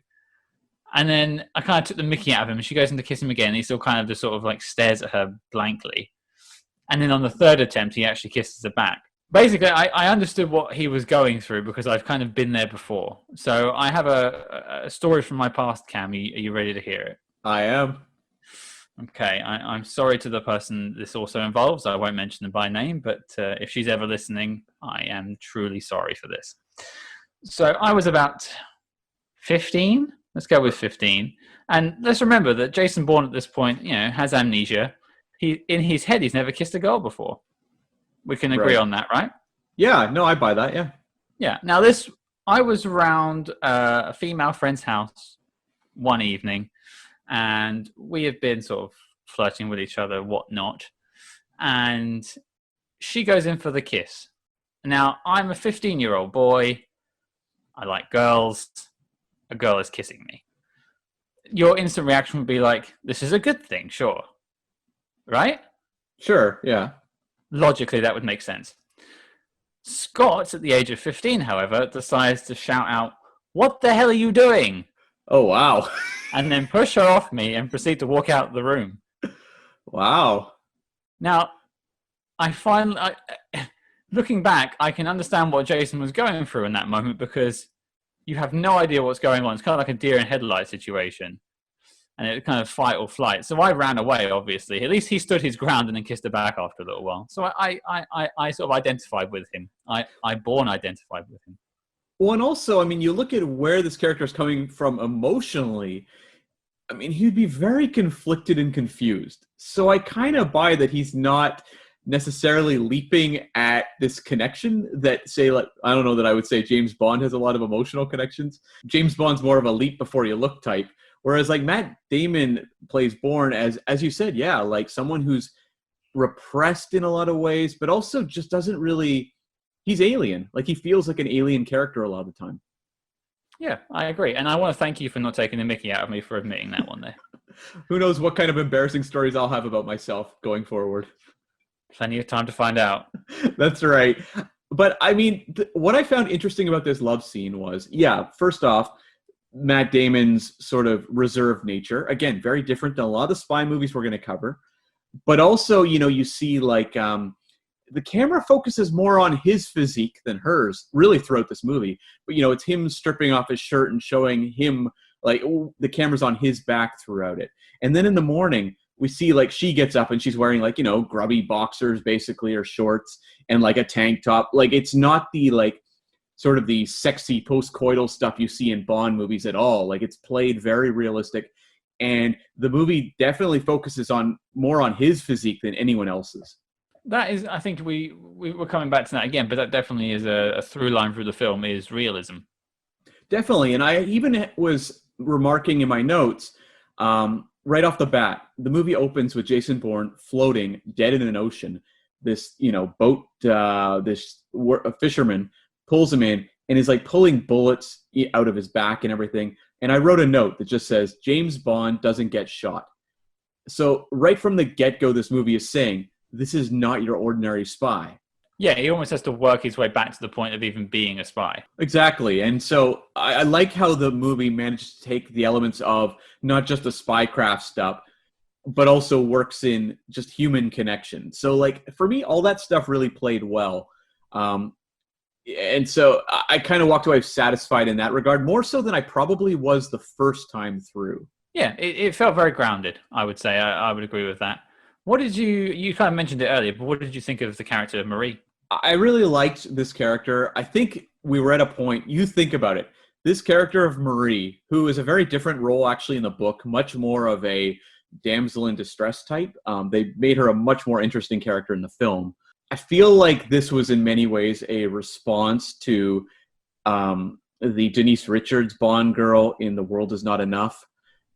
And then I kind of took the mickey out of him, and she goes in to kiss him again, and he still kind of just sort of like stares at her blankly. And then on the third attempt, he actually kisses her back. Basically, I understood what he was going through because I've kind of been there before. So I have a story from my past, Cam. Are you ready to hear it? I am. Okay, I'm sorry to the person this also involves. I won't mention them by name, but if she's ever listening, I am truly sorry for this. So I was about 15. Let's go with 15. And let's remember that Jason Bourne at this point, has amnesia. In his head, he's never kissed a girl before. We can agree on that, right? Yeah, no, I buy that, yeah. Yeah. Now, I was around a female friend's house one evening, and we have been sort of flirting with each other, whatnot. And she goes in for the kiss. Now, I'm a 15-year-old boy. I like girls. A girl is kissing me. Your instant reaction would be like, this is a good thing, sure. Right? Sure, yeah. Logically, that would make sense. Scott, at the age of 15, however, decides to shout out, "What the hell are you doing?" Oh, wow. And then push her off me and proceed to walk out the room. Wow. Now, looking back, I can understand what Jason was going through in that moment because you have no idea what's going on. It's kind of like a deer in headlights situation. And it kind of fight or flight. So I ran away, obviously. At least he stood his ground and then kissed her back after a little while. So I sort of identified with him. I Bourne identified with him. Well, and also, I mean, you look at where this character is coming from emotionally. I mean, he'd be very conflicted and confused. So I kind of buy that he's not necessarily leaping at this connection that, say, like, I don't know that I would say James Bond has a lot of emotional connections. James Bond's more of a leap before you look type. Whereas like Matt Damon plays Bourne as you said, yeah, like someone who's repressed in a lot of ways, but also just doesn't really, he's alien. Like he feels like an alien character a lot of the time. Yeah, I agree. And I want to thank you for not taking the mickey out of me for admitting that one there. Who knows what kind of embarrassing stories I'll have about myself going forward. Plenty of time to find out. That's right. But I mean, what I found interesting about this love scene was, yeah, first off, Matt Damon's sort of reserved nature. Again, very different than a lot of the spy movies we're going to cover. But also, you see like the camera focuses more on his physique than hers really throughout this movie. But, it's him stripping off his shirt and showing him like the camera's on his back throughout it. And then in the morning, we see like she gets up and she's wearing like, grubby boxers basically or shorts and like a tank top. Like it's not the like sort of the sexy post-coital stuff you see in Bond movies at all. Like it's played very realistic. And the movie definitely focuses more on his physique than anyone else's. That is, I think we're coming back to that again, but that definitely is a through line through the film is realism. Definitely. And I even was remarking in my notes, right off the bat, the movie opens with Jason Bourne floating dead in an ocean. This, boat, a fisherman pulls him in and is like pulling bullets out of his back and everything. And I wrote a note that just says, James Bond doesn't get shot. So right from the get-go, this movie is saying, this is not your ordinary spy. Yeah, he almost has to work his way back to the point of even being a spy. Exactly. And so I like how the movie managed to take the elements of not just the spycraft stuff, but also works in just human connection. So, like, for me, all that stuff really played well. And so I kind of walked away satisfied in that regard, more so than I probably was the first time through. Yeah, it felt very grounded, I would say. I would agree with that. What did you kind of mentioned it earlier, but what did you think of the character of Marie? I really liked this character. I think we were at a point, you think about it, this character of Marie, who is a very different role actually in the book, much more of a damsel in distress type. They made her a much more interesting character in the film. I feel like this was in many ways a response to the Denise Richards Bond girl in The World Is Not Enough,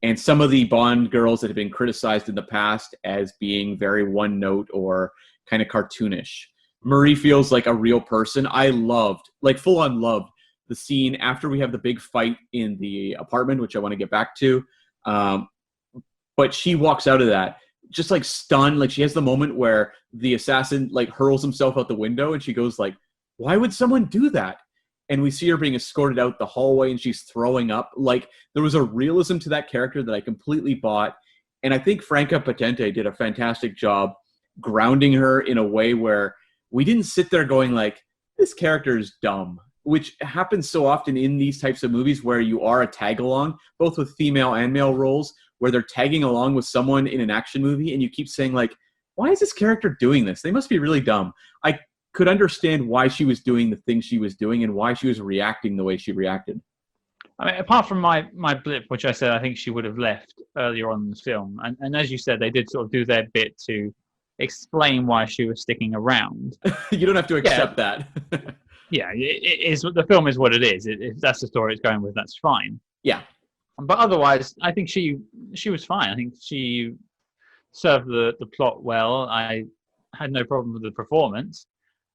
and some of the Bond girls that have been criticized in the past as being very one note or kind of cartoonish. Marie feels like a real person. I loved, like full on loved, the scene after we have the big fight in the apartment, which I want to get back to. But she walks out of that just like stunned. Like she has the moment where the assassin like hurls himself out the window and she goes like, why would someone do that? And we see her being escorted out the hallway and she's throwing up. Like there was a realism to that character that I completely bought. And I think Franka Potente did a fantastic job grounding her in a way where we didn't sit there going like, this character is dumb, which happens so often in these types of movies where you are a tag-along, both with female and male roles, where they're tagging along with someone in an action movie and you keep saying like, why is this character doing this? They must be really dumb. I could understand why she was doing the things she was doing and why she was reacting the way she reacted. I mean, apart from my blip, which I said I think she would have left earlier on in the film, and as you said, they did sort of do their bit to explain why she was sticking around. You don't have to accept that. Yeah, it is. The film is what it is. If that's the story it's going with, that's fine. Yeah. But otherwise, I think she was fine. I think she served the plot well. I had no problem with the performance.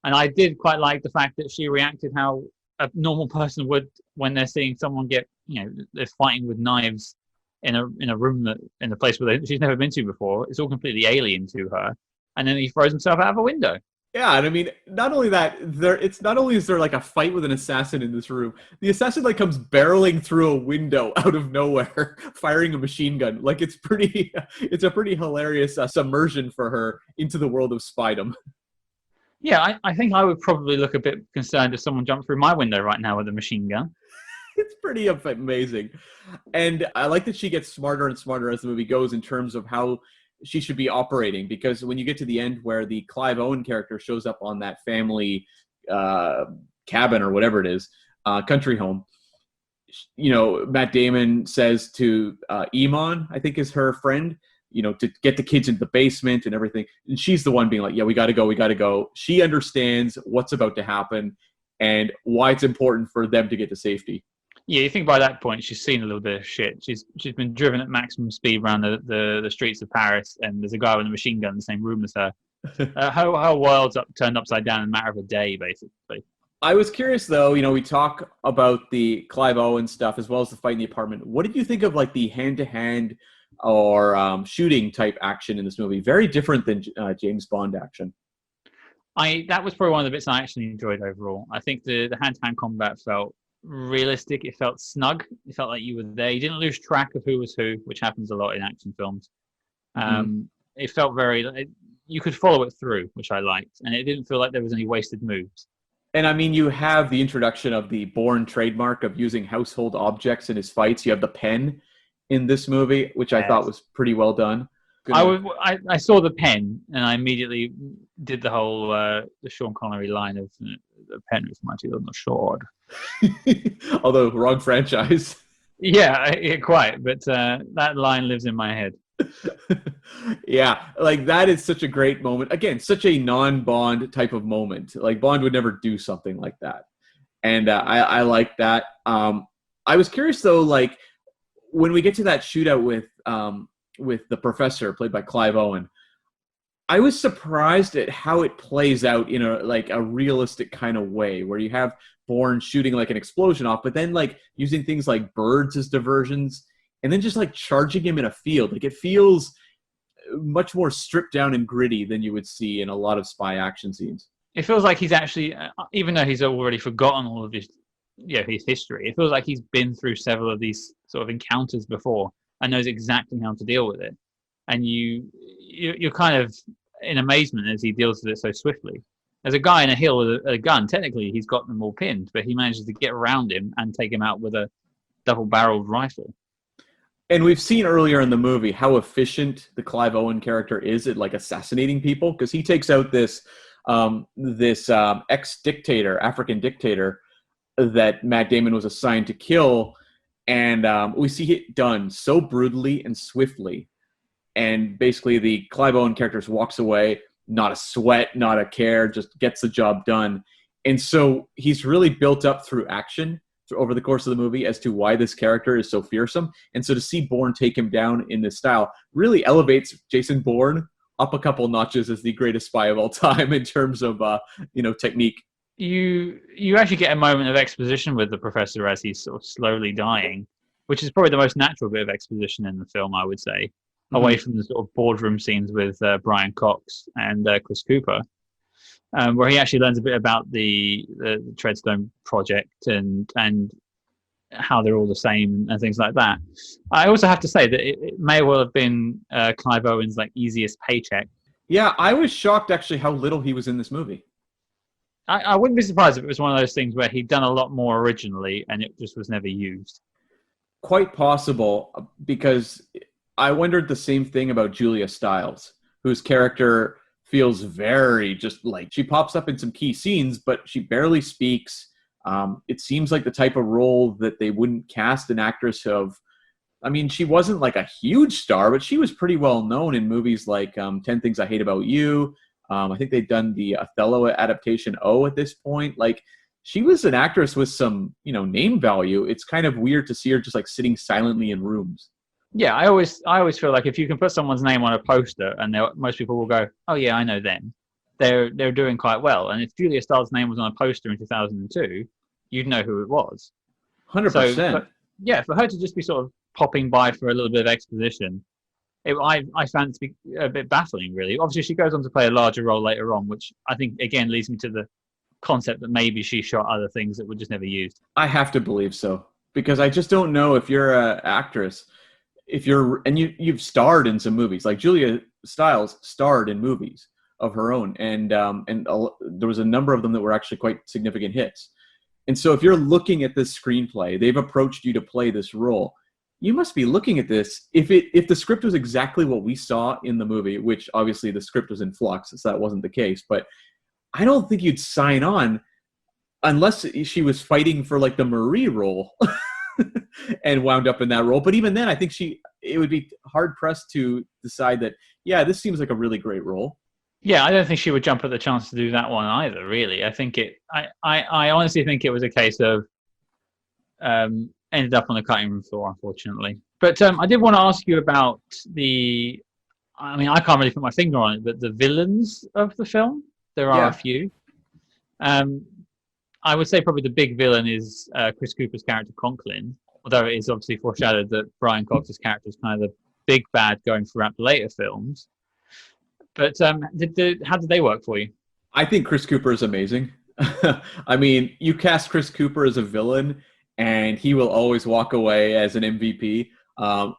And I did quite like the fact that she reacted how a normal person would when they're seeing someone get, they're fighting with knives in a room in a place where she's never been to before. It's all completely alien to her. And then he throws himself out of a window. Yeah, and I mean, not only that, it's not only is there like a fight with an assassin in this room, the assassin like comes barreling through a window out of nowhere, firing a machine gun. Like it's a pretty hilarious submersion for her into the world of spydom. Yeah, I think I would probably look a bit concerned if someone jumped through my window right now with a machine gun. It's pretty amazing. And I like that she gets smarter and smarter as the movie goes in terms of how she should be operating, because when you get to the end where the Clive Owen character shows up on that family cabin or whatever it is, country home, Matt Damon says to Iman, I think is her friend, to get the kids into the basement and everything. And she's the one being like, yeah, we got to go. She understands what's about to happen and why it's important for them to get to safety. Yeah, you think by that point she's seen a little bit of shit. She's been driven at maximum speed around the streets of Paris, and there's a guy with a machine gun in the same room as her. Her world's turned upside down in a matter of a day, basically. I was curious, though, we talk about the Clive Owen stuff as well as the fight in the apartment. What did you think of like the hand-to-hand or shooting type action in this movie? Very different than James Bond action. That was probably one of the bits I actually enjoyed overall. I think the hand-to-hand combat felt realistic. It felt snug. It felt like you were there. You didn't lose track of who was who, which happens a lot in action films. It felt you could follow it through, which I liked, and it didn't feel like there was any wasted moves. And I mean, you have the introduction of the Bourne trademark of using household objects in his fights. You have the pen in this movie, which I thought was pretty well done. I saw the pen, and I immediately did the whole the Sean Connery line of the pen is mightier than the sword. Although wrong franchise. Yeah, quite. But that line lives in my head. Yeah, like that is such a great moment. Again, such a non-Bond type of moment. Like Bond would never do something like that, and I like that. I was curious though, like when we get to that shootout with the professor played by Clive Owen. I was surprised at how it plays out in a realistic kind of way, where you have Bourne shooting like an explosion off, but then like using things like birds as diversions, and then just like charging him in a field. Like it feels much more stripped down and gritty than you would see in a lot of spy action scenes. It feels like he's actually, even though he's already forgotten all of his history, it feels like he's been through several of these sort of encounters before and knows exactly how to deal with it. And you're kind of in amazement as he deals with it so swiftly. There's a guy in a hill with a gun. Technically, he's got them all pinned, but he manages to get around him and take him out with a double-barreled rifle. And we've seen earlier in the movie how efficient the Clive Owen character is at like assassinating people, because he takes out this ex-dictator, African dictator, that Matt Damon was assigned to kill, and we see it done so brutally and swiftly. And basically, the Clive Owen character walks away, not a sweat, not a care, just gets the job done. And so he's really built up through action over the course of the movie as to why this character is so fearsome. And so to see Bourne take him down in this style really elevates Jason Bourne up a couple notches as the greatest spy of all time in terms of technique. You actually get a moment of exposition with the professor as he's sort of slowly dying, which is probably the most natural bit of exposition in the film, I would say, away from the sort of boardroom scenes with Brian Cox and Chris Cooper, where he actually learns a bit about the Treadstone project and how they're all the same and things like that. I also have to say that it may well have been Clive Owen's like easiest paycheck. Yeah, I was shocked actually how little he was in this movie. I wouldn't be surprised if it was one of those things where he'd done a lot more originally and it just was never used. Quite possible, because I wondered the same thing about Julia Stiles, whose character feels very just like she pops up in some key scenes, but she barely speaks. It seems like the type of role that they wouldn't cast an actress of. I mean, she wasn't like a huge star, but she was pretty well known in movies like 10 Things I Hate About You. I think they'd done the Othello adaptation at this point. Like, she was an actress with some, name value. It's kind of weird to see her just like sitting silently in rooms. Yeah, I always feel like if you can put someone's name on a poster and most people will go, oh yeah, I know them, they're doing quite well. And if Julia Stiles' name was on a poster in 2002, you'd know who it was. 100%. So, for her to just be sort of popping by for a little bit of exposition, I found it to be a bit baffling, really. Obviously, she goes on to play a larger role later on, which I think, again, leads me to the concept that maybe she shot other things that were just never used. I have to believe so, because I just don't know if you're an actress, you've starred in some movies. Like Julia Stiles starred in movies of her own, and there was a number of them that were actually quite significant hits. And so if you're looking at this screenplay, they've approached you to play this role, you must be looking at this. If the script was exactly what we saw in the movie, which obviously the script was in flux, so that wasn't the case, but I don't think you'd sign on unless she was fighting for like the Marie role and wound up in that role. But even then, I think it would be hard pressed to decide that, yeah, this seems like a really great role. Yeah, I don't think she would jump at the chance to do that one either, really. I think I honestly think it was a case of ended up on the cutting room floor, unfortunately. But I did want to ask you about I can't really put my finger on it, but the villains of the film. There are a few. I would say probably the big villain is Chris Cooper's character, Conklin, although it is obviously foreshadowed that Brian Cox's character is kind of the big bad going throughout the later films. But how did they work for you? I think Chris Cooper is amazing. I mean, you cast Chris Cooper as a villain, and he will always walk away as an MVP.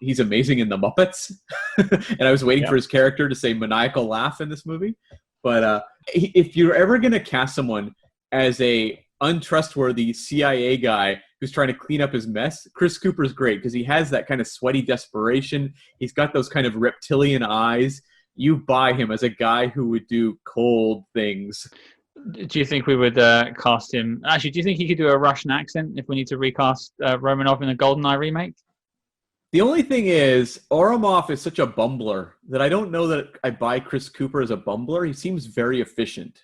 He's amazing in The Muppets. And I was waiting for his character to say maniacal laugh in this movie. But if you're ever going to cast someone as a untrustworthy CIA guy who's trying to clean up his mess, Chris Cooper's great because he has that kind of sweaty desperation. He's got those kind of reptilian eyes. You buy him as a guy who would do cold things. Do you think we would cast him? Actually, do you think he could do a Russian accent if we need to recast Romanov in the GoldenEye remake? The only thing is, Oromov is such a bumbler that I don't know that I buy Chris Cooper as a bumbler. He seems very efficient.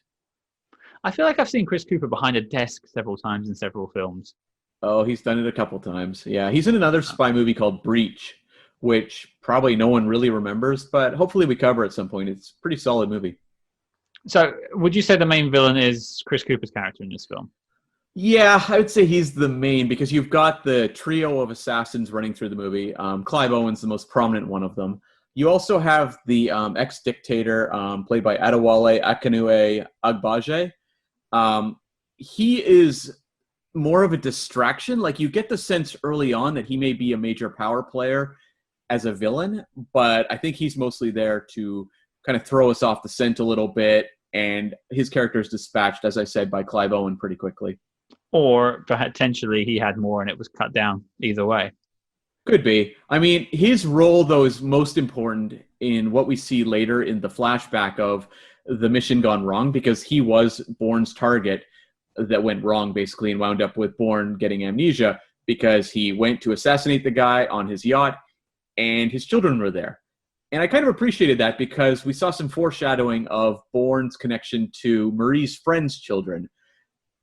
I feel like I've seen Chris Cooper behind a desk several times in several films. Oh, he's done it a couple times. Yeah, he's in another spy movie called Breach, which probably no one really remembers, but hopefully we cover at some point. It's a pretty solid movie. So, would you say the main villain is Chris Cooper's character in this film? Yeah, I would say he's the main, because you've got the trio of assassins running through the movie. Clive Owen's the most prominent one of them. You also have the ex-dictator played by Adewale Akinnuoye-Agbaje. He is more of a distraction. Like, you get the sense early on that he may be a major power player as a villain, but I think he's mostly there to kind of throw us off the scent a little bit, and his character is dispatched, as I said, by Clive Owen pretty quickly. Or potentially he had more and it was cut down. Either way. Could be. I mean, his role, though, is most important in what we see later in the flashback of the mission gone wrong, because he was Bourne's target that went wrong, basically, and wound up with Bourne getting amnesia because he went to assassinate the guy on his yacht, and his children were there. And I kind of appreciated that, because we saw some foreshadowing of Bourne's connection to Marie's friend's children.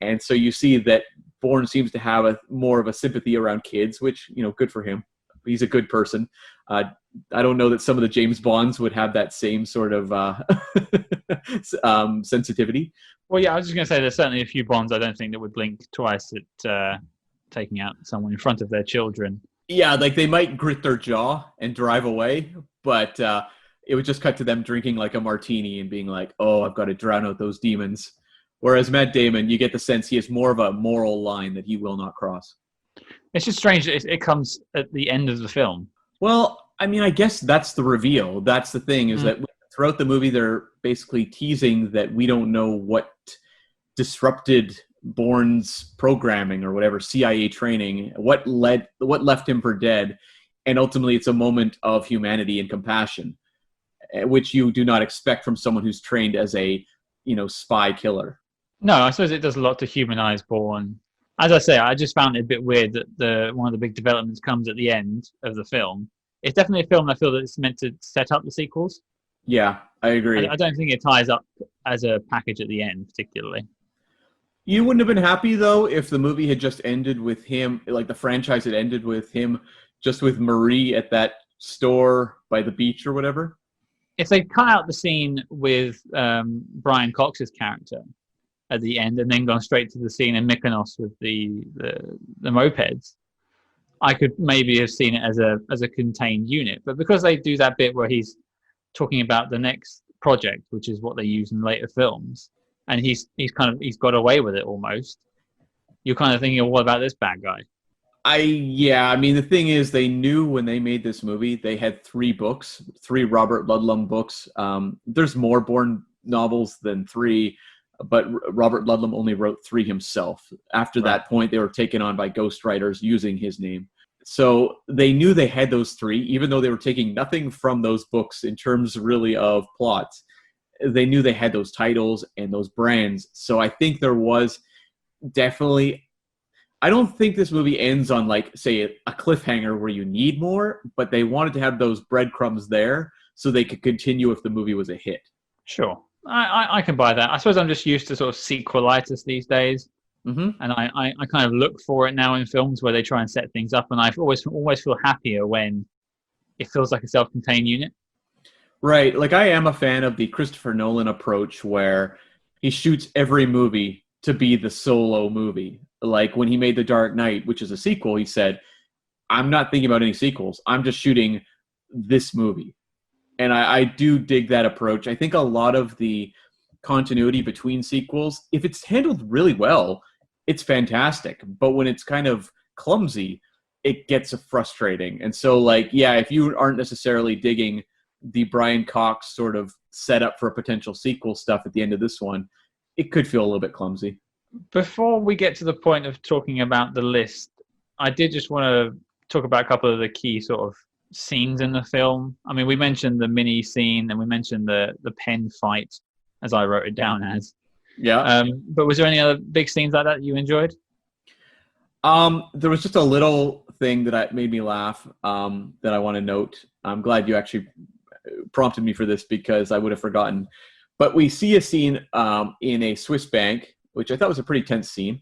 And so you see that Bourne seems to have more of a sympathy around kids, which, good for him. He's a good person. I don't know that some of the James Bonds would have that same sort of sensitivity. Well, yeah, I was just going to say there's certainly a few Bonds I don't think that would blink twice at taking out someone in front of their children. Yeah, like they might grit their jaw and drive away, but it would just cut to them drinking like a martini and being like, oh, I've got to drown out those demons. Whereas Matt Damon, you get the sense he has more of a moral line that he will not cross. It's just strange that it comes at the end of the film. Well, I mean, I guess that's the reveal. That's the thing, is that throughout the movie, they're basically teasing that we don't know what disrupted Bourne's programming or whatever, CIA training, what left him for dead. And ultimately, it's a moment of humanity and compassion, which you do not expect from someone who's trained as a, spy killer. No, I suppose it does a lot to humanize Bourne. As I say, I just found it a bit weird that one of the big developments comes at the end of the film. It's definitely a film I feel that it's meant to set up the sequels. Yeah, I agree. I don't think it ties up as a package at the end, particularly. You wouldn't have been happy, though, if the movie had just ended with him, like the franchise had ended with him just with Marie at that store by the beach or whatever? If they cut out the scene with Brian Cox's character at the end and then gone straight to the scene in Mykonos with the mopeds, I could maybe have seen it as a contained unit. But because they do that bit where he's talking about the next project, which is what they use in later films, and he's got away with it almost, you're kind of thinking, well, what about this bad guy? I mean, the thing is, they knew when they made this movie, they had 3 books, 3 Robert Ludlum books. There's more Bourne novels than 3, but Robert Ludlum only wrote 3 himself. After that point, they were taken on by ghostwriters using his name. So they knew they had those 3, even though they were taking nothing from those books in terms really of plots. They knew they had those titles and those brands. So I think there was definitely... I don't think this movie ends on, like, say, a cliffhanger where you need more, but they wanted to have those breadcrumbs there so they could continue if the movie was a hit. Sure. I can buy that. I suppose I'm just used to sort of sequelitis these days. Mm-hmm. And I kind of look for it now in films where they try and set things up, and I always feel happier when it feels like a self-contained unit. Right. Like, I am a fan of the Christopher Nolan approach where he shoots every movie to be the solo movie. Like when he made The Dark Knight, which is a sequel, he said, I'm not thinking about any sequels. I'm just shooting this movie. And I do dig that approach. I think a lot of the continuity between sequels, if it's handled really well, it's fantastic. But when it's kind of clumsy, it gets frustrating. And so, like, yeah, if you aren't necessarily digging the Brian Cox sort of setup for a potential sequel stuff at the end of this one, it could feel a little bit clumsy. Before we get to the point of talking about the list, I did just want to talk about a couple of the key sort of scenes in the film. I mean, we mentioned the mini scene and we mentioned the pen fight, as I wrote it down as. Yeah. But was there any other big scenes like that you enjoyed? There was just a little thing that made me laugh that I want to note. I'm glad you actually prompted me for this because I would have forgotten. But we see a scene in a Swiss bank, which I thought was a pretty tense scene,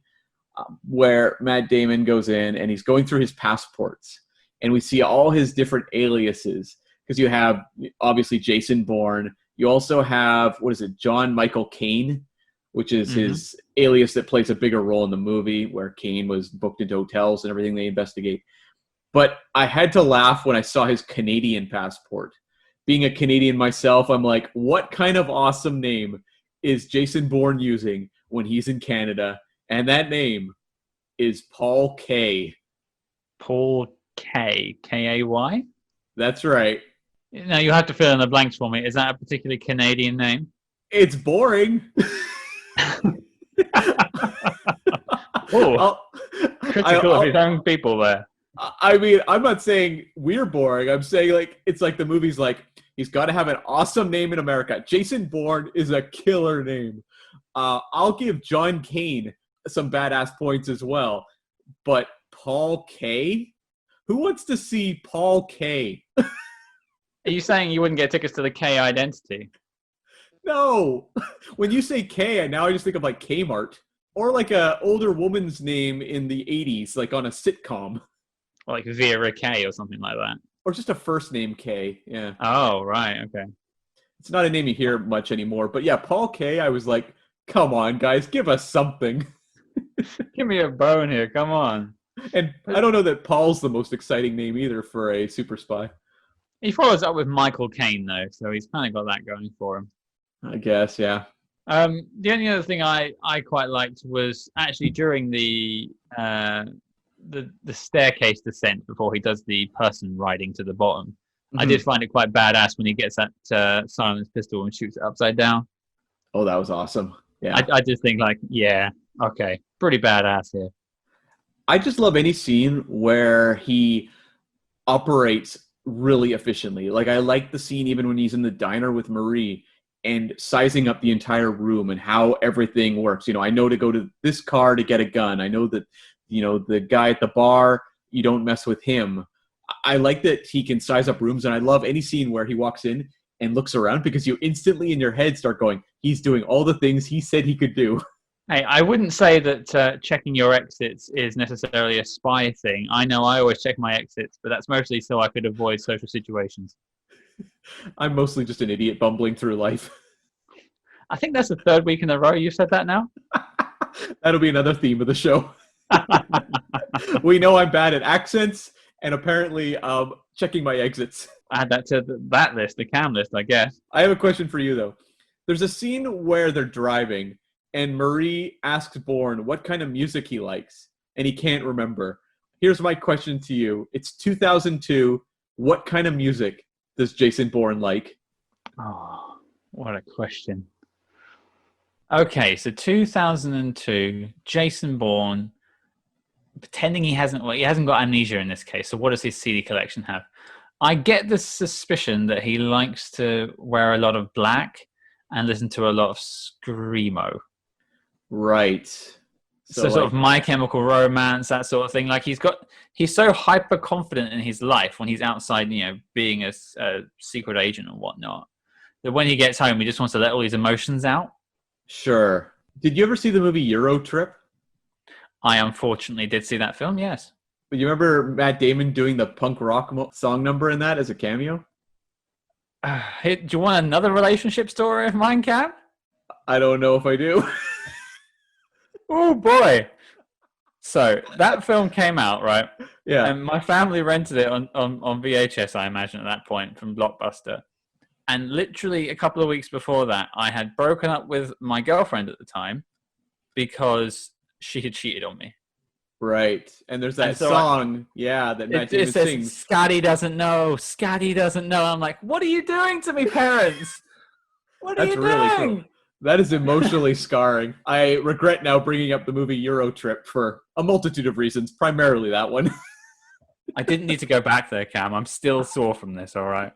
where Matt Damon goes in and he's going through his passports. and we see all his different aliases. Because you have, obviously, Jason Bourne. You also have, what is it, John Michael Caine, which is his alias that plays a bigger role in the movie, where Caine was booked into hotels and everything they investigate. But I had to laugh when I saw his Canadian passport. Being a Canadian myself, I'm like, what kind of awesome name is Jason Bourne using when he's in Canada? And that name is Paul K. Paul K. K-A-Y? That's right. Now, you have to fill in the blanks for me. Is that a particularly Canadian name? It's boring. Oh, critical of his own people there. I mean, I'm not saying we're boring. I'm saying, like, it's like the movie's like, he's got to have an awesome name in America. Jason Bourne is a killer name. I'll give John Caine some badass points as well. But Paul K? Who wants to see Paul K? Are you saying you wouldn't get tickets to the K Identity? No. When you say K, now I just think of like Kmart. Or like a older woman's name in the 80s, like on a sitcom. Or like Vera K or something like that. Or just a first name K, yeah. Oh, right, okay. It's not a name you hear much anymore. But yeah, Paul K, I was like, come on, guys, give us something. Give me a bone here, come on. And I don't know that Paul's the most exciting name either for a super spy. He follows up with Michael Caine, though, so he's kind of got that going for him. I guess, yeah. The only other thing I quite liked was actually during the staircase descent before he does the person riding to the bottom. I did find it quite badass when he gets that silenced pistol and shoots it upside down. Oh, that was awesome. Yeah. I just think, like, yeah, okay, pretty badass here. I just love any scene where he operates really efficiently. Like, I like the scene even when he's in the diner with Marie and sizing up the entire room and how everything works. You know, I know to go to this car to get a gun. I know that, you know, the guy at the bar, you don't mess with him. I like that he can size up rooms, and I love any scene where he walks in and looks around because you instantly in your head start going, he's doing all the things he said he could do. Hey, I wouldn't say that checking your exits is necessarily a spy thing. I know I always check my exits, but that's mostly so I could avoid social situations. I'm mostly just an idiot bumbling through life. I think that's the third week in a row you've said that now. That'll be another theme of the show. We know I'm bad at accents and apparently checking my exits. Add that to that list, the cam list, I guess. I have a question for you, though. There's a scene where they're driving and Marie asks Bourne what kind of music he likes, and he can't remember. Here's my question to you. It's 2002. What kind of music does Jason Bourne like? Oh, what a question. Okay, so 2002, Jason Bourne, pretending he hasn't got amnesia in this case. So what does his CD collection have? I get the suspicion that he likes to wear a lot of black and listen to a lot of screamo. Right. So sort of My Chemical Romance, that sort of thing. Like he's so hyper confident in his life when he's outside, you know, being a secret agent and whatnot, that when he gets home, he just wants to let all his emotions out. Sure. Did you ever see the movie Euro Trip? I unfortunately did see that film, yes. But you remember Matt Damon doing the punk rock song number in that as a cameo? Hey, do you want another relationship story of mine, Cam? I don't know if I do. Oh, boy. So that film came out, right? Yeah. And my family rented it on VHS, I imagine, at that point from Blockbuster. And literally a couple of weeks before that, I had broken up with my girlfriend at the time because she had cheated on me. Right. And there's that song, that Matt Damon sings. Scotty doesn't know. Scotty doesn't know. I'm like, what are you doing to me, parents? What are you doing? Really cool. That is emotionally scarring. I regret now bringing up the movie Euro Trip for a multitude of reasons, primarily that one. I didn't need to go back there, Cam. I'm still sore from this, all right?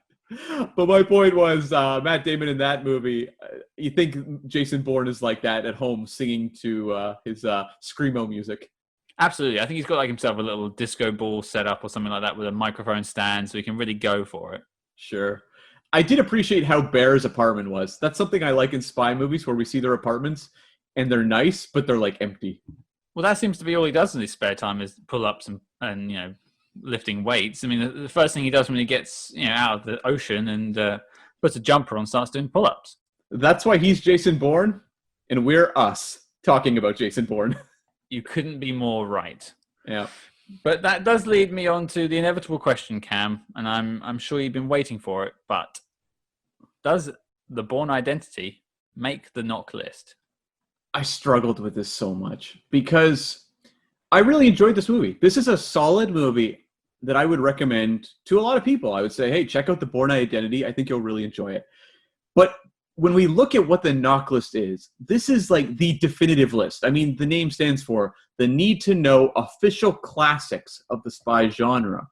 But my point was, Matt Damon in that movie, you think Jason Bourne is like that at home singing to his screamo music. Absolutely. I think he's got like himself a little disco ball set up or something like that with a microphone stand so he can really go for it. Sure. I did appreciate how Bear's apartment was. That's something I like in spy movies where we see their apartments and they're nice, but they're like empty. Well, that seems to be all he does in his spare time is pull ups and you know, lifting weights. I mean, the first thing he does when he gets out of the ocean and puts a jumper on, starts doing pull-ups. That's why he's Jason Bourne, and we're us talking about Jason Bourne. You couldn't be more right. Yeah. But that does lead me on to the inevitable question, Cam, and I'm sure you've been waiting for it, but does the Bourne Identity make the NOC list? I struggled with this so much because I really enjoyed this movie. This is a solid movie that I would recommend to a lot of people. I would say, hey, check out the Bourne Identity. I think you'll really enjoy it. But when we look at what the NOC list is, this is like the definitive list. I mean, the name stands for the Need to Know Official Classics of the Spy Genre.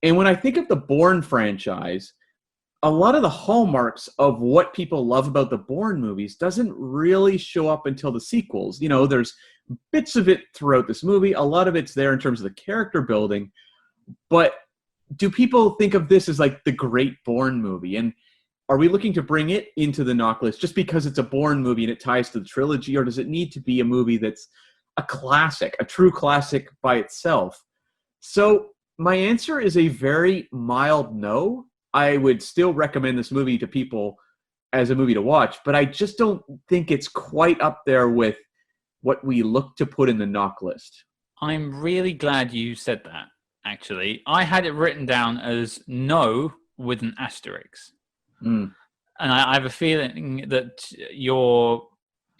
And when I think of the Bourne franchise, a lot of the hallmarks of what people love about the Bourne movies doesn't really show up until the sequels. There's bits of it throughout this movie. A lot of it's there in terms of the character building. But do people think of this as like the great Bourne movie? And are we looking to bring it into the NOC list just because it's a Bourne movie and it ties to the trilogy, or does it need to be a movie that's a classic, a true classic by itself? So my answer is a very mild no. I would still recommend this movie to people as a movie to watch, but I just don't think it's quite up there with what we look to put in the NOC list. I'm really glad you said that, actually. I had it written down as no with an asterisk. And I have a feeling that your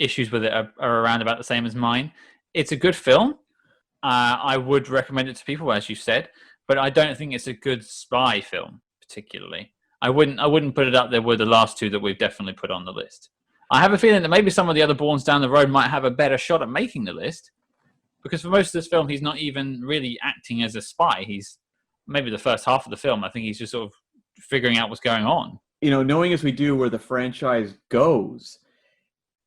issues with it are around about the same as mine. It's a good film. I would recommend it to people, as you said, but I don't think it's a good spy film, particularly. I wouldn't put it up there with the last two that we've definitely put on the list. I have a feeling that maybe some of the other Bournes down the road might have a better shot at making the list, because for most of this film, he's not even really acting as a spy. He's maybe the first half of the film, I think he's just sort of figuring out what's going on. Knowing as we do where the franchise goes,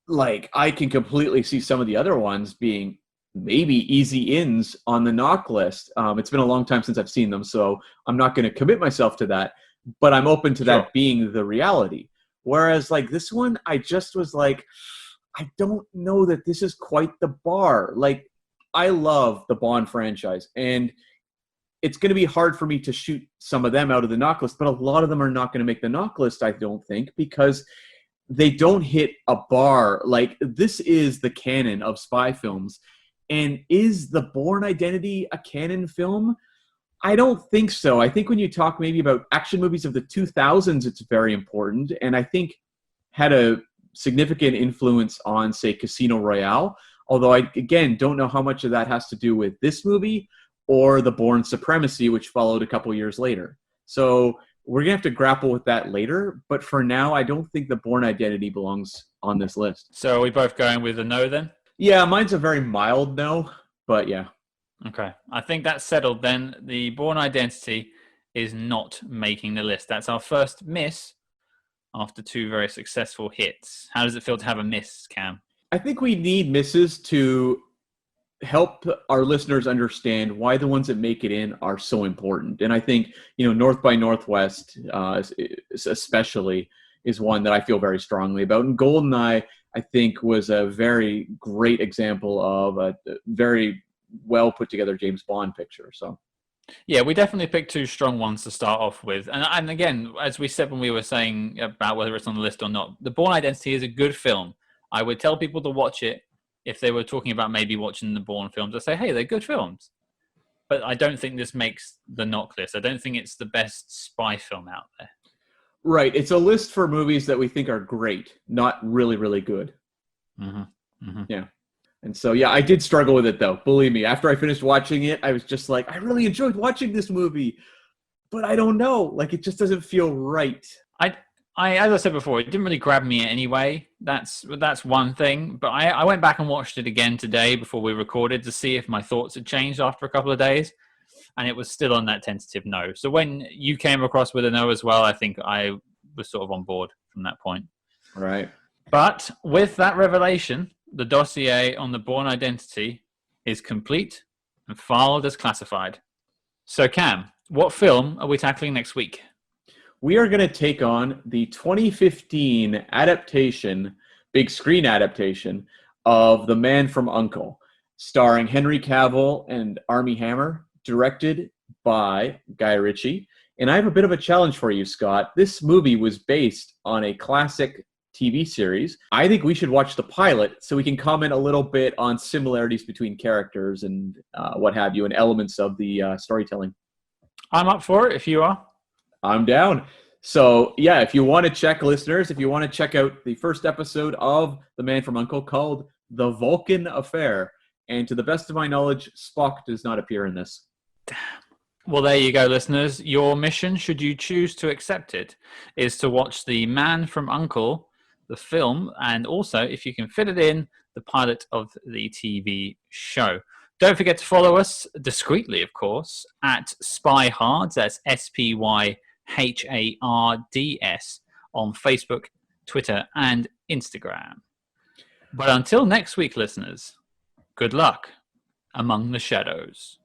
like, I can completely see some of the other ones being maybe easy ins on the NOC list. It's been a long time since I've seen them, so I'm not going to commit myself to that, but I'm open to that being the reality. Whereas, like, this one, I just was like, I don't know that this is quite the bar. Like, I love the Bond franchise, and it's going to be hard for me to shoot some of them out of the NOC list, but a lot of them are not going to make the NOC list, I don't think, because they don't hit a bar. Like, this is the canon of spy films. And is the Bourne Identity a canon film? I don't think so. I think when you talk maybe about action movies of the 2000s, it's very important, and I think had a significant influence on, say, Casino Royale, although I, again, don't know how much of that has to do with this movie or the Bourne Supremacy, which followed a couple years later. So we're going to have to grapple with that later, but for now, I don't think the Bourne Identity belongs on this list. So are we both going with a no then? Yeah, mine's a very mild no, but yeah. Okay, I think that's settled then. The Bourne Identity is not making the list. That's our first miss after two very successful hits. How does it feel to have a miss, Cam? I think we need misses to help our listeners understand why the ones that make it in are so important. And I think, North by Northwest especially is one that I feel very strongly about. And GoldenEye, I think, was a very great example of a very well put together James Bond picture. So yeah, we definitely picked two strong ones to start off with. And again, as we said when we were saying about whether it's on the list or not, The Bourne Identity is a good film. I would tell people to watch it if they were talking about maybe watching the Bourne films. I'd say, hey, they're good films. But I don't think this makes the NOC list. I don't think it's the best spy film out there. Right. It's a list for movies that we think are great, not really, really good. Mm-hmm. Mm-hmm. Yeah. And so, yeah, I did struggle with it, though. Believe me, after I finished watching it, I was just like, I really enjoyed watching this movie, but I don't know. Like, it just doesn't feel right. I as I said before, it didn't really grab me anyway. That's one thing. But I went back and watched it again today before we recorded to see if my thoughts had changed after a couple of days. And it was still on that tentative no. So when you came across with a no as well, I think I was sort of on board from that point. Right. But with that revelation, the dossier on the Bourne Identity is complete and filed as classified. So Cam, what film are we tackling next week? We are going to take on the 2015 adaptation, big screen adaptation, of The Man from U.N.C.L.E., starring Henry Cavill and Armie Hammer, directed by Guy Ritchie. And I have a bit of a challenge for you, Scott. This movie was based on a classic TV series. I think we should watch the pilot so we can comment a little bit on similarities between characters and what have you, and elements of the storytelling. I'm up for it if you are. I'm down. So, yeah, if you want to check, listeners, if you want to check out the first episode of The Man from U.N.C.L.E. called The Vulcan Affair, and to the best of my knowledge, Spock does not appear in this. Damn. Well, there you go, listeners. Your mission, should you choose to accept it, is to watch The Man from U.N.C.L.E., the film, and also, if you can fit it in, the pilot of the TV show. Don't forget to follow us, discreetly, of course, at SpyHards, that's SpyHards, on Facebook, Twitter, and Instagram. But until next week, listeners, good luck among the shadows.